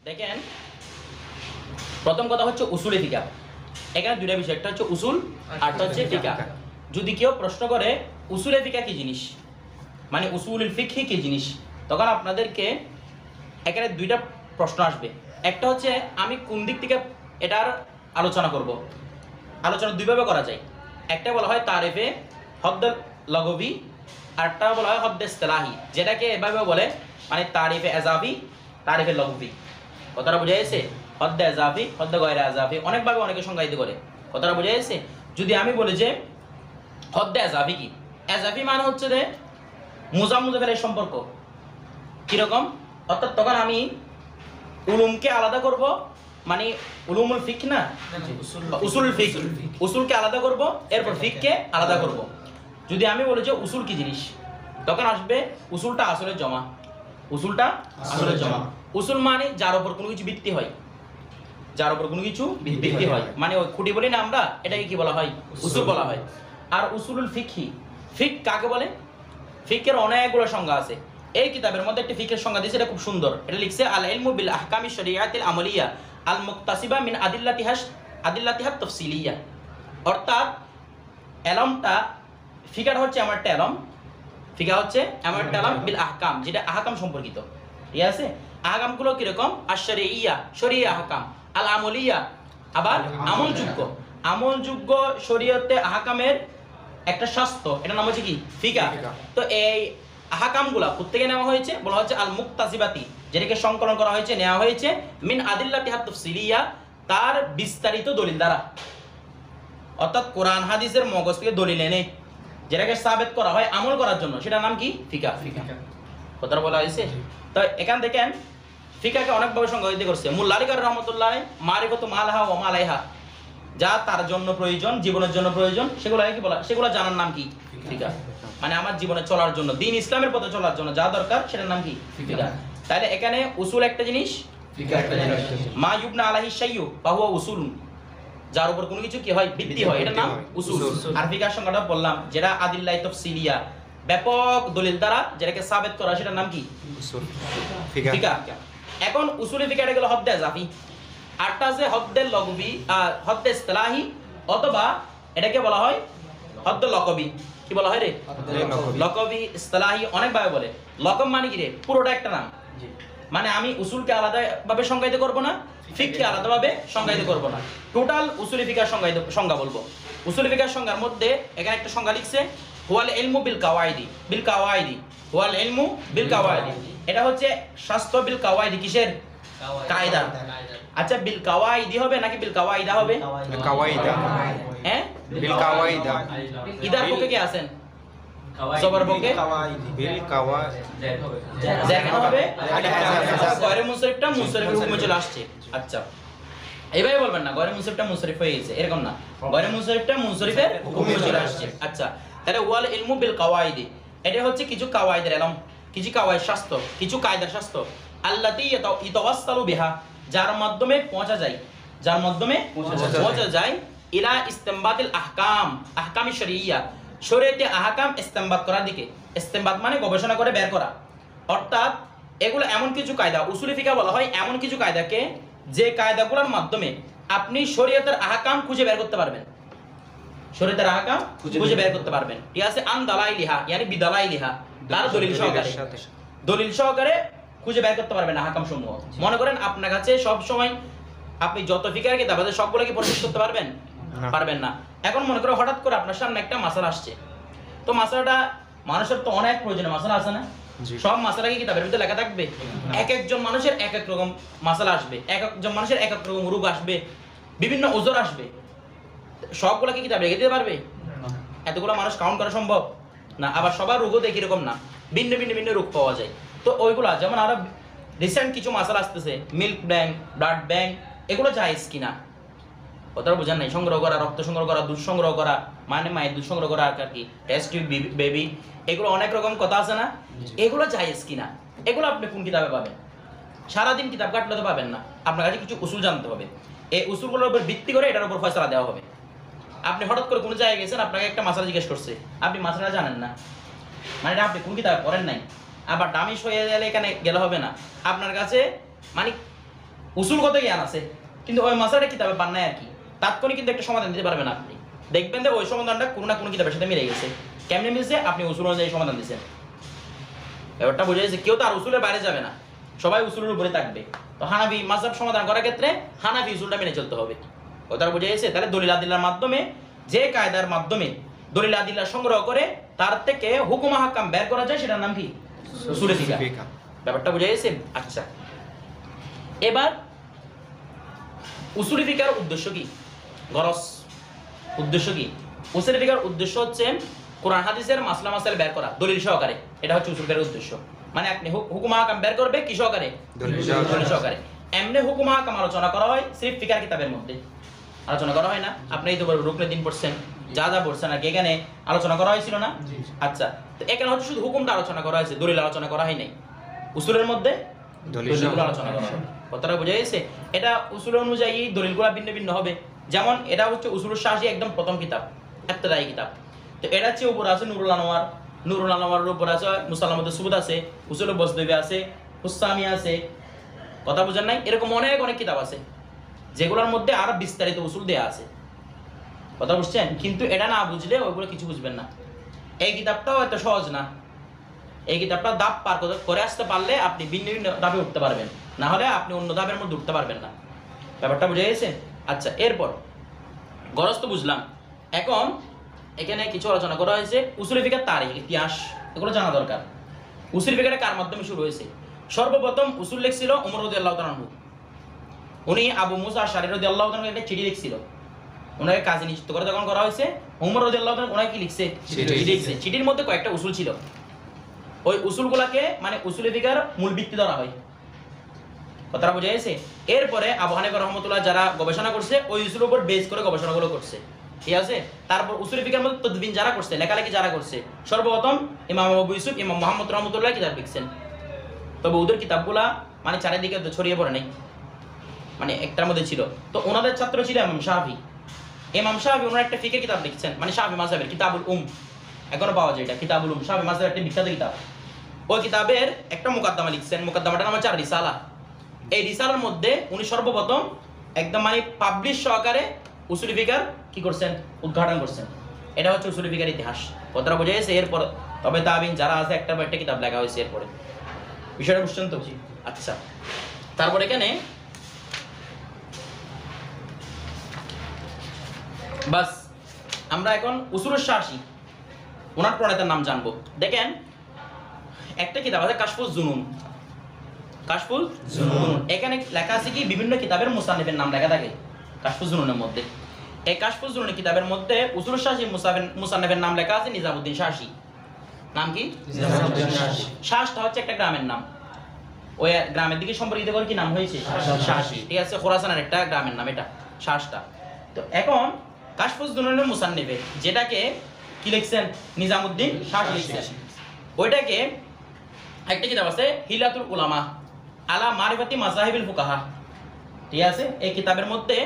দেখেন প্রথম কথা হচ্ছে উসুলে ফিকা। এখানে দুইটা বিষয়, একটা হচ্ছে উসুল আরটা হচ্ছে ফিকা। যদি কেউ প্রশ্ন করে উসুলে ফিকা কি জিনিস, মানে উসুলুল ফিকহি কি জিনিস, তখন আপনাদেরকে এখানে দুইটা প্রশ্ন আসবে। একটা হচ্ছে আমি কোন দিক থেকে এটার আলোচনা করব। আলোচনা দুইভাবে করা যায়। একটা বলা হয় তারিফে হদ্দ লগবি, আরটা বলা হয় হদ্দ ইসতিলাহি, যেটাকে এভাবে বলে মানে তারিফে এজাফি, তারিফে লগবি। কথাটা বোঝা গেছে? হদ্দ এজাফি, হদ্দ গয়রে এজাফি, অনেকভাবে অনেকে সংজ্ঞায়িত করে। কথাটা বোঝা গেছে? যদি আমি বলি যে হদ্দ এজাফি কি, এজাফি মানে হচ্ছে যে মুজাম মুজাফের সম্পর্ক কিরকম, অর্থাৎ তখন আমি উলুমকে আলাদা করব, মানে উলুমুল ফিক না, উসুল ফিক, উসুলকে আলাদা করব, এরপর ফিককে আলাদা করব। যদি আমি বলি যে উসুল কি জিনিস, তখন আসবে উসুলটা আসলে জমা, উসুলটা আসলে জমা। উসুল মানে যার উপর কোনো কিছু ভিত্তি হয়, যার উপর কোনো কিছু ভিত্তি হয়, মানে ওই খুঁটি বলি না আমরা, এটাকে কি বলা হয়? উসুল বলা হয়। আর উসুলুল ফিকহি, ফিক কাকে বলে? ফিকের অনেকগুলো সংজ্ঞা আছে। এই কিতাবের মধ্যে একটা ফিকের সংজ্ঞা দিয়েছে, এটা খুব সুন্দর। এটা লিখছে আল ইলমু বিল আহকামি শরিয়াতিল আমলিয়া আল মুক্তাসিবা মিন আদিল্লাতিহাত তাফসিলিয়া। অর্থাৎ এলমটা, ফিকার হচ্ছে আমার একটা এলম, ফিকা হচ্ছে আমার একটা এলম বিল আহকাম, যেটা আহকাম সম্পর্কিত। ঠিক আছে? আহকামগুলো কিরকম? আশ-শরঈয়া, শরীয়ী আহকাম, আল আমলিয়া আবার আমলযোগ্য, আমলযোগ্য শরীয়তে আহকামের একটা শাস্ত্র, এটার নাম হচ্ছে কি? ফিকা। তো এই আহকামগুলা কোত্থেকে নেওয়া হয়েছে? বলা হচ্ছে আল মুক্তাসিবাতি, যেটাকে সংকলন করা হয়েছে, নেওয়া হয়েছে মিন আদিল্লাতিহাত তাফসিলিয়া, তার বিস্তারিত দলিল দ্বারা। অর্থাৎ কোরআন হাদিসের মগজ থেকে দলিল এনে যেটাকে সাবেত করা হয় আমল করার জন্য, সেটার নাম কি? ফিকা। কথাটা বলা হয়েছে। তো এখান দেখেন ফিকাকে অনেকভাবে সংজ্ঞায়িত করছে। মুল্লা আলী কারী রাহমাতুল্লাহ মারিফাতু মালাহা ওয়া মালাইহা, যা তার জন্য প্রয়োজন, জীবনের জন্য প্রয়োজন, সেগুলো কি বলা, সেগুলো জানার নাম কি? ফিকা। মানে আমার জীবনে চলার জন্য, দিন ইসলামের পথে চলার জন্য যা দরকার, সেটার নাম কি? ফিকা। তাহলে এখানে উসুল একটা জিনিস, ফিকা একটা জিনিস। মা ইউবনা আলাইহি শাইয়্যু ফাহুয়া উসুল, যার উপর কোনো কিছু কি হয়? ভিত্তি হয়, এটার নাম উসুল। আর ফিকার সংজ্ঞাটা বললাম, যেটা আদিল্লাহ তাফসিলিয়া, ব্যাপক দলিল দ্বারা যেটাকে সাবেত করা, সেটার নাম কি? উসুল, ফিকা। এখন উসুলে ফিকাটা গেল হদ্দে ইজাফি, আরটা আছে হদ্দে লগবি, হদ্দে ইসতিলাহি, অথবা এটাকে বলা হয় হদ্দ লকবি। কি বলা হয় রে? লকবি, ইসতিলাহি, অনেকভাবে বলে। লকব মানে কি রে? পুরোটা একটা নাম। মানে আমি উসুলকে আলাদাভাবে সংজ্ঞায়িত করব না, ফিককে আলাদাভাবে সংজ্ঞায়িত করব না, টোটাল উসুলি ফিকার সংজ্ঞা বলবো। উসুলি ফিকার সংজ্ঞার মধ্যে এখানে একটা সংজ্ঞা লিখছে, হুয়াল ইলমু বিল কাওয়াইদি, বিল কাওয়াইদি, হুয়াল ইলমু বিল কাওয়াইদি। এটা হচ্ছে শাস্ত্র বিল কাওয়াইদি, কিসের? কায়দা। আচ্ছা, বিল কাওয়াইদি হবে নাকি বিল কাওয়াইদা হবে? কাওয়াইদা। হ্যাঁ, বিল কাওয়াইদা। ইদার পক্ষে কি আছেন? সবার পক্ষে বিল কাওয়াই যেখানে হবে গয়রে মুনসরিফটা মুনসরিফের হুকুমে চলে আসছে। আচ্ছা, এইভাবে বলবেন না গয়রে মুনসরিফটা মুনসরিফ হয়ে গেছে, এরকম না। গয়রে মুনসরিফটা মুনসরিফের হুকুমে চলে আসছে। আচ্ছা, তাহলে ওয়াল ইলমু বিল কাওয়াইদি, এটা হচ্ছে কিছু কাওয়াইদের ইলম, কিছু কাওয়াইদ শাস্ত্র, কিছু কায়দার শাস্ত্র, আল্লাতী ইতাওয়াসসালু বিহা, যার মাধ্যমে পৌঁছা যায়, যার মাধ্যমে পৌঁছা যায় ইলা ইস্তিমবাতিল আহকাম, আহকামি শরঈয়া, শরীয়তে আহকাম ইস্তেমবাদ করার দিকে। ইস্তেমবাদ মানে গবেষণা করে বের করা। অর্থাৎ এগুলো এমন কিছু কায়দা, উসুলি ফিকা বলা হয় এমন কিছু কায়দাকে, যে কায়দাগুলোর মাধ্যমে আপনি শরীয়তের আহকাম খুঁজে বের করতে পারবেন, শরীয়তের আহকাম খুঁজে বের করতে পারবেন। ঠিক আছে? আন দালাইলিহা ইয়ানি বিদালাইলিহা, তার দলিল সহকারে, দলিল সহকারে খুঁজে বের করতে পারবেন আহকাম সমূহ। মনে করেন আপনার কাছে সব সময় আপনি যত ফিকার কিতাব আছে সবগুলো কি প্রকাশ করতে পারবেন? পারবেন না। এখন মনে করো হঠাৎ করে আপনার সামনে একটা মাসালা আসছে, তো মাসালাটা মানুষের তো অনেক প্রয়োজনীয় মাসালা আছে না? সব মাসালা কি কিতাবের ভিতরে লেখা থাকবে? এক একজন মানুষের এক এক রকম মাসালা আসবে, এক একজন মানুষের এক এক রকম রোগ আসবে, বিভিন্ন ওজর আসবে, সবগুলো কি কিতাবে লিখে দিতে পারবে? এতগুলো মানুষ কাউন্ট করা সম্ভব না। আবার সবার রোগও দেখি এরকম না, ভিন্ন ভিন্ন ভিন্ন রোগ পাওয়া যায়। তো ওইগুলা যেমন আরো রিসেন্ট কিছু মাসালা আসতেছে, মিল্ক ব্যাংক, ব্লাড ব্যাংক, এগুলো জায়েজ কিনা? কথাটা বোঝার নাই। সংগ্রহ করা, রক্ত সংগ্রহ করা, দুধ সংগ্রহ করা, মানে মায়ের দুধ সংগ্রহ করা আর কি, টেস্ট টিউব বেবি, এগুলো অনেক রকম কথা আছে না? এগুলো জায়েজ কিনা? এগুলো আপনি কোন কিতাবে পাবেন? সারাদিন কিতাব কাটলে তো পাবেন না। আপনার কাছে কিছু উসুল জানতে হবে, এই উসুলগুলোর উপর ভিত্তি করে এটার উপর ফয়সালা দেওয়া হবে। আপনি হঠাৎ করে কোনো জায়গায় গেছেন, আপনাকে একটা মাসালা জিজ্ঞেস করছে, আপনি মাসালা জানেন না, মানে আপনি কোন কিতাবে পড়েন নাই, আবার দামি হয়ে গেলে এখানে গেলে হবে না। আপনার কাছে মানে উসুলগত জ্ঞান আছে কিন্তু ওই মাসালাটা কিতাবে পান নাই আর কি, তাৎক্ষণিক কিন্তু একটা সমাধান দিতে পারবেন আপনি, দেখবেন যে ওই সমাধানটা কোনো না কোনো কিতাবের সাথে মিলে গেছে। কেমনে মিলছে? আপনি উসুল অনুযায়ী সমাধান দিচ্ছেন। ব্যাপারটা বুঝে গেছে? কেউ তো আর উসুলের বাইরে যাবে না, সবাই উসুলের উপরে থাকবে। তো হানাফি মাযহাব সমাধান করার ক্ষেত্রে হানাফি উসুলটা মেনে চলতে হবে। কথাটা বুঝে গেছে? তাহলে দলিল আদিল্লার মাধ্যমে, যে কায়দার মাধ্যমে দলিল আদিল্লা সংগ্রহ করে তার থেকে হুকুম আহকাম বের করা যায়, সেটার নাম কি? উসুলে ফিকহ। ব্যাপারটা বুঝে গেছে? আচ্ছা, এবার উসুলি ফিকহের উদ্দেশ্য কি? গরজ উদ্দেশ্য কি? উসুলি ফিকহের উদ্দেশ্য হচ্ছে কোরআন হাদিসের মাসলা মাসাইল বের করা দলিল সহকারে, এটা হচ্ছে উসুল ফিকহের উদ্দেশ্য। মানে আপনি হুকুম আহকাম বের করবে কি সহকারে? দলিল সহকারে। এমনি হুকুম আহকাম আলোচনা করা হয় সির্ফ ফিকহের কিতাবের মধ্যে, আলোচনা করা হয় না। আপনি এই তো রুকনে দিন পড়ছেন, যা যা পড়ছেন আর কি, এখানে আলোচনা করা হয়েছিল না? আচ্ছা, তো এখানে হচ্ছে শুধু হুকুমটা আলোচনা করা হয়েছে, দলিল আলোচনা করা হয় নাই। উসুলের মধ্যে দলিলগুলো আলোচনা করা হয়। কথাটা বোঝা গেছে? এটা উসুল অনুযায়ী দলিলগুলো ভিন্ন ভিন্ন হবে। যেমন এটা হচ্ছে উসুলুশ শাহী, একদম প্রথম কিতাব, ইবতিদায়ী কিতাব। তো এটা হচ্ছে উপর আছে নুরুল আনোয়ার, নুরুল আনোয়ারের উপর আছে মুসাল্লামাতুস সুবুত আছে, উসুল বসদবি আছে, হুসামি আছে। কথা বুঝেন নাই? এরকম অনেক অনেক কিতাব আছে যেগুলোর মধ্যে আরো বিস্তারিত উসুল দেয়া আছে। কথা বুঝছেন? কিন্তু এটা না বুঝলে ওইগুলো কিছু বুঝবেন না। এই কিতাবটাও এত সহজ না। এই কিতাবটা ধাপ পার করে আসতে পারলে আপনি ভিন্ন ভিন্ন ধাপে উঠতে পারবেন, না হলে আপনি অন্য ধাপের মধ্যে উঠতে পারবেন না। ব্যাপারটা বুঝে গেছে? আচ্ছা, এরপর গরজ তো বুঝলাম। এখন এখানে কিছু আলোচনা করা হয়েছে উসুল ফিকহের তারিখ, ইতিহাস, এগুলো জানা দরকার। উসুল ফিকহটা কার মাধ্যমে শুরু হয়েছে? সর্বপ্রথম উসুল লিখছিল ওমর রাদিয়াল্লাহু তাআলা আনহু। উনি আবু মুসা আশআরী রাদিয়াল্লাহু তাআলা একটা চিঠি লিখছিল, ওনাকে কাজে নিযুক্ত করে যখন করা হয়েছে, ওমর রাদিয়াল্লাহু তাআলা ওনাকে কি লিখছে? চিঠি লিখছে। চিঠির মধ্যে কয়েকটা উসুল ছিল, ওই উসুলগুলোকে মানে উসুল ফিকহের মূল ভিত্তি ধরা হয়। কথাটা বোঝা গেছে? এরপরে আবু হানিফা রাহমাতুল্লাহ যারা গবেষণা করছে ওই উসুলের উপর বেস করে গবেষণাগুলো করছে, ঠিক আছে? তারপর উসুল ফিকহের মধ্যে তদবিন যারা করছে, লেখালেখি যারা করছে, সর্বপ্রথম ইমাম আবু ইউসুফ, ইমাম মুহাম্মদ রাহমাতুল্লাহ কিতাব লিখছেন। তবে ওদের কিতাবগুলা মানে চারিদিকে ছড়িয়ে পড়ে নাই, মানে একটার মধ্যে ছিল। তো ওনাদের ছাত্র ছিল ইমাম শাফি। ইমাম শাফি ওনার একটা ফিকহের কিতাব লিখছেন, মানে শাফি মাযহাবের কিতাবুল এখনো পাওয়া যায়, এটা কিতাবুল শাফি মাযহাবের একটা বিখ্যাত কিতাব। ওই কিতাবের একটা মুকাদ্দমা লিখছেন, মুকাদ্দমাটার নাম হচ্ছে রিসালা। এই রিসালার মধ্যে উনি সর্বপ্রথম একদম মানে পাবলিশ সহকারে উসুল ফিকহ কি করছেন? উদ্ঘাটন করছেন। এটা হচ্ছে উসুল ফিকহের ইতিহাস। কথাটা বোঝা গেছে? এরপর তবে তাবিন যারা আছে একটা কিতাব লেখা হয়েছে এরপরে। বিষয়টা বুঝছেন তো? আচ্ছা, তারপর এখানে বাস আমরা এখন উসুলুশ শাহী ওনার প্রণেতার নাম জানবো। দেখেন একটা কিতাব আছে কাশফুজ জুনুন, কাশফুল জুনুন। এখানে লেখা আছে কি বিভিন্ন কিতাবের মুসান্নিফের নাম লেখা থাকে কাশফুজ জুনুনের মধ্যে। এই কাশফুজ জুনুনের কিতাবের মধ্যে উসুলুশ শাহী মুসান্নিফের নাম লেখা আছে নিজামউদ্দিন শাহী। নাম কি? নিজামউদ্দিন শাহী। শাহটা হচ্ছে একটা গ্রামের নাম, ওই গ্রামের দিকে সম্পর্কিত করে কি নাম হয়েছে? শাহী। ঠিক আছে, খোরাসানের একটা গ্রামের নাম এটা শাহটা। তো এখন কাশফুজ জুনুনের মুসান্নিফে যেটাকে কি লিখছেন? নিজামউদ্দিন শাহী লিখছেন। ওইটাকে একটা কিতাব আছে হিলাতুল উলামা আলা মারিফাতি মাযাহিবিল ফুকাহা, ঠিক আছে? এই কিতাবের মধ্যে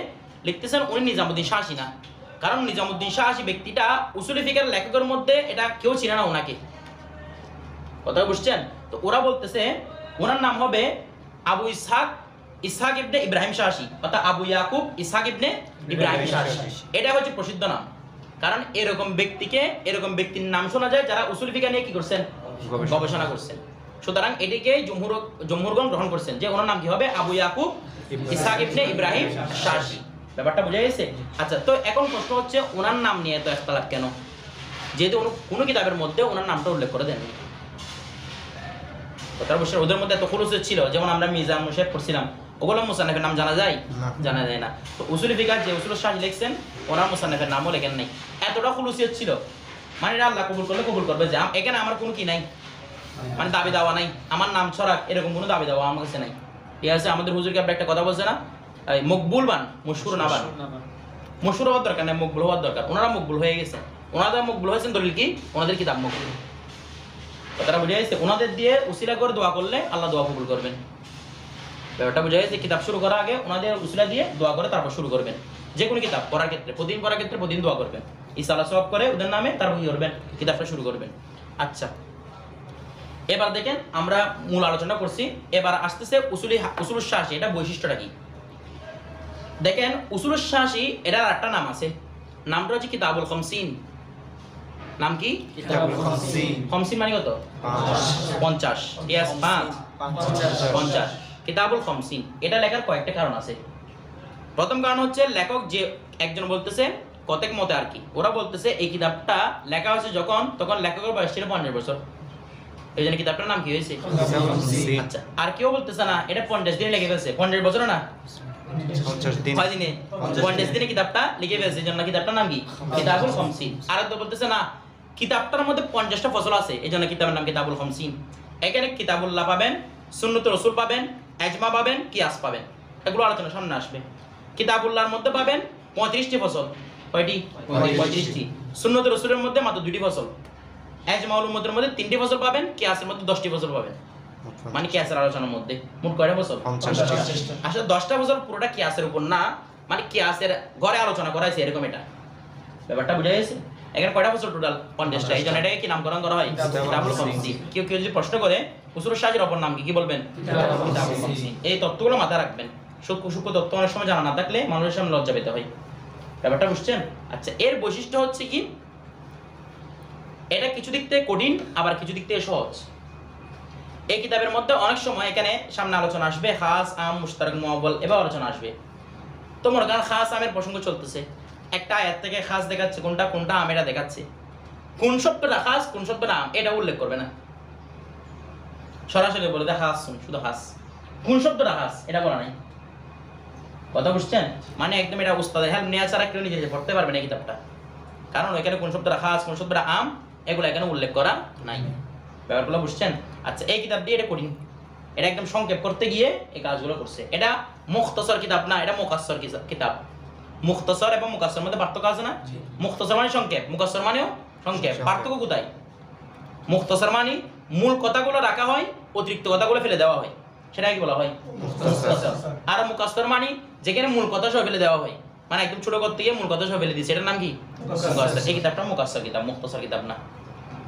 লিখতেছেন উনি নিজামউদ্দিন শাহী না, কারণ নিজামউদ্দিন শাহী ব্যক্তিটা উসুল ফিকহের লেখকের মধ্যে এটা কেউ চিনে না ওনাকে। কথা বুঝছেন? তো ওরা বলতেছে ওনার নাম হবে আবু ইসহাক ইবনে ইব্রাহিম শাহী, অর্থাৎ আবু ইয়াকুব ইসহাক ইবনে ইব্রাহিম শাহী। এটা হচ্ছে প্রসিদ্ধ নাম, কারণ এরকম ব্যক্তির নাম শোনা যায় যারা উসুল ফিকহ নিয়ে কি করছেন? গবেষণা করছেন। সুতরাং এটিকে জমহুরগণ গ্রহণ করছেন যে ওনার নাম কি হবে? আবু ইয়াকুব ইসহাক ইবনে ইব্রাহিম শাহী। ব্যাপারটা বোঝা গেছে? আচ্ছা, তো এখন প্রশ্ন হচ্ছে ওনার নাম নিয়ে এত ইখতিলাফ কেন, যেহেতু কোনো কিতাবের মধ্যে ওনার নামটা উল্লেখ করে দেননি। ওদের মধ্যে এত খুলুসিয়ত ছিল, যেমন আমরা মিজান মুশাইব পড়ছিলাম, ওগুলো মুসান্নিফের নাম জানা যায়? জানা যায় না। তো উসুল ফিকহ যে উসুলুশ শাহী লিখছেন ওনার মুসান্নিফের নামও লেখেন নাই। এতটা খুলুসিয়ত ছিল, মানে আল্লাহ কবুল করলে কবুল করবে, যে এখানে আমার কোনো কি নাই, মানে দাবি দাওয়া নাই, আমার নাম ছড়াক এরকম কোনো দাবি দাওয়া আমার কাছে নাই। ঠিক আছে? আমাদের হুজুরকে একটা কথা বলছে না, মকবুল বান মশহুর না বান। মশহুর হওয়ার দরকার নাই, মকবুল হওয়ার দরকার। ওনারা মকবুল হয়ে গেছে, ওনারা মকবুল হয়েছেন, দলিল কি? ওনাদের কিতাব মকবুল। কথাটা বুঝে গেছে? ওনাদের দিয়ে উসিলা করে দোয়া করলে আল্লাহ দোয়া কবুল করবেন। ব্যাপারটা বুঝে গেছে? কিতাব শুরু করার আগে ওনাদের উসিলা দিয়ে দোয়া করে তারপর শুরু করবেন। যে কোনো কিতাব পড়ার ক্ষেত্রে, প্রতিদিন পড়ার ক্ষেত্রে প্রতিদিন দোয়া করবেন, ইসালা সওয়াব করে ওদের নামে, তারপর কি করবেন? কিতাবটা শুরু করবেন। আচ্ছা, এবার দেখেন আমরা মূল আলোচনা করছি, এবার আসতেছে উসুলুস শাসি, এটা বৈশিষ্ট্যটা কি দেখেন। উসুলুস শাসি এটার একটা নাম আছে, নামটা হচ্ছে কিতাবুল খামসিন। নাম কি? কিতাবুল খামসিন। খামসিন মানে কত? 50। ইয়েস, 50 কিতাবুল খামসিন। এটা লেখার কয়েকটা কারণ আছে। প্রথম কারণ হচ্ছে লেখক যে একজন বলতেছে কতেক মতে আর কি, ওরা বলতেছে এই কিতাবটা লেখা হয়েছে যখন, তখন লেখকের বয়স ছিল 50 বছর, এই জন্য কিতাবটার নাম কি হয়েছে? আচ্ছা, আর কেউ বলতেছে না এটা 50 দিনে লিখে ফেলছে, 50 বছর না 50 দিন। 6 দিনে 50 দিনে কিতাবটা লিখে ফেলছে, এই জন্য কিতাবটার নাম কি? কিতাবুল খামসিন। আর তো বলতেছে না কিতাবটার মধ্যে 50টা ফসল আছে, এই জন্য কিতাবের নাম কিতাবুল খামসিন। এখানে কিতাবুল্লাহ পাবেন, সুন্নতুর রাসূল পাবেন, ইজমা পাবেন, কিয়াস পাবেন, এগুলো আলোচনা সামনে আসবে। কিতাবুল্লাহর মধ্যে পাবেন 35টি ফসল, কয়টি? 35টি। সুন্নতুর রাসূলের মধ্যে মাত্র 2টি ফসল, ইজমাউল উম্মতের মধ্যে 3টি ফসল পাবেন, কিয়াসের মধ্যে 10টি ফসল পাবেন। মানে কিয়াসের আলোচনার মধ্যে মোট কয়টা ফসল? 50টি। আসলে 10টা ফসল পুরোটা কিয়াসের উপর না, মানে কিয়াসের ঘরে আলোচনা করা হয়েছে এরকম, এটা ব্যাপারটা বুঝা গেছে। এখানে কয়টা ফসল টোটাল? 50টা। এই জন্য এটাকে কি নামকরণ করা হয়? কিতাবুল খামসিন। কেউ কেউ যদি প্রশ্ন করে উসুলুস শাসির অপর নাম কি, কি বলবেন? কিতাবুল খামসিন। এই তত্ত্বগুলো মাথায় রাখবেন, সূক্ষ্ম তত্ত্ব অনেক সময় জানা না থাকলে মানুষের সামনে লজ্জা পেতে হয়। ব্যাপারটা বুঝছেন? আচ্ছা, এর বৈশিষ্ট্য হচ্ছে কি, এটা কিছু দিক থেকে কঠিন, আবার কিছু দিক থেকে সহজ। এই কিতাবের মধ্যে অনেক সময় এখানে সামনে আলোচনা আসবে খাস, আম, মুশতারাক, মুআব্বাল, এবার আলোচনা আসবে। তো মনে করেন খাস আমের প্রসঙ্গ চলতেছে, একটা আয়াত থেকে খাস দেখাচ্ছে, কোনটা কোনটা আম এটা দেখাচ্ছে, কোন শব্দটা খাস কোন শব্দটা আম এটা উল্লেখ করবে না, সরাসরি বলে দেয় খাস, শুধু খাস। কোন শব্দটা খাস এটা বলা নাই। কথা বুঝছেন? মানে একদম এটা উস্তাদের হেল্প নেওয়া ছাড়া কেউ নিজে পড়তে পারবে না কিতাবটা, কারণ এখানে কোন শব্দটা খাস কোন শব্দটা আম এগুলো এখানে উল্লেখ করা নাই। ব্যাপারগুলো বুঝছেন? আচ্ছা, এই কিতাব দিয়ে এটা কঠিন, এটা একদম সংক্ষেপ করতে গিয়ে এই কাজগুলো করছে। এটা মুখতসর কিতাব না, এটা মুকাসসর কিতাব। মুখতসর এবং মুকাসসর মধ্যে পার্থক্য আছে না? মুখতসর মানে সংক্ষেপ, মুকাসসর মানেও সংক্ষেপ। পার্থক্য কোথায়? মুখতসর মানে মূল কথাগুলো রাখা হয়, অতিরিক্ত কথাগুলো ফেলে দেওয়া হয়, সেটা কি বলা হয়? মুখতসর। আর মুকাসসর মানে যেখানে মূল কথা সব ফেলে দেওয়া হয়, মানে একদম ছোট করতে গিয়ে মূল কথা সব ফেলে দিয়েছে, এটার নাম কি? মুকাসসর। এই কিতাবটা মুকাসসর কিতাব, মুখতসর কিতাব না,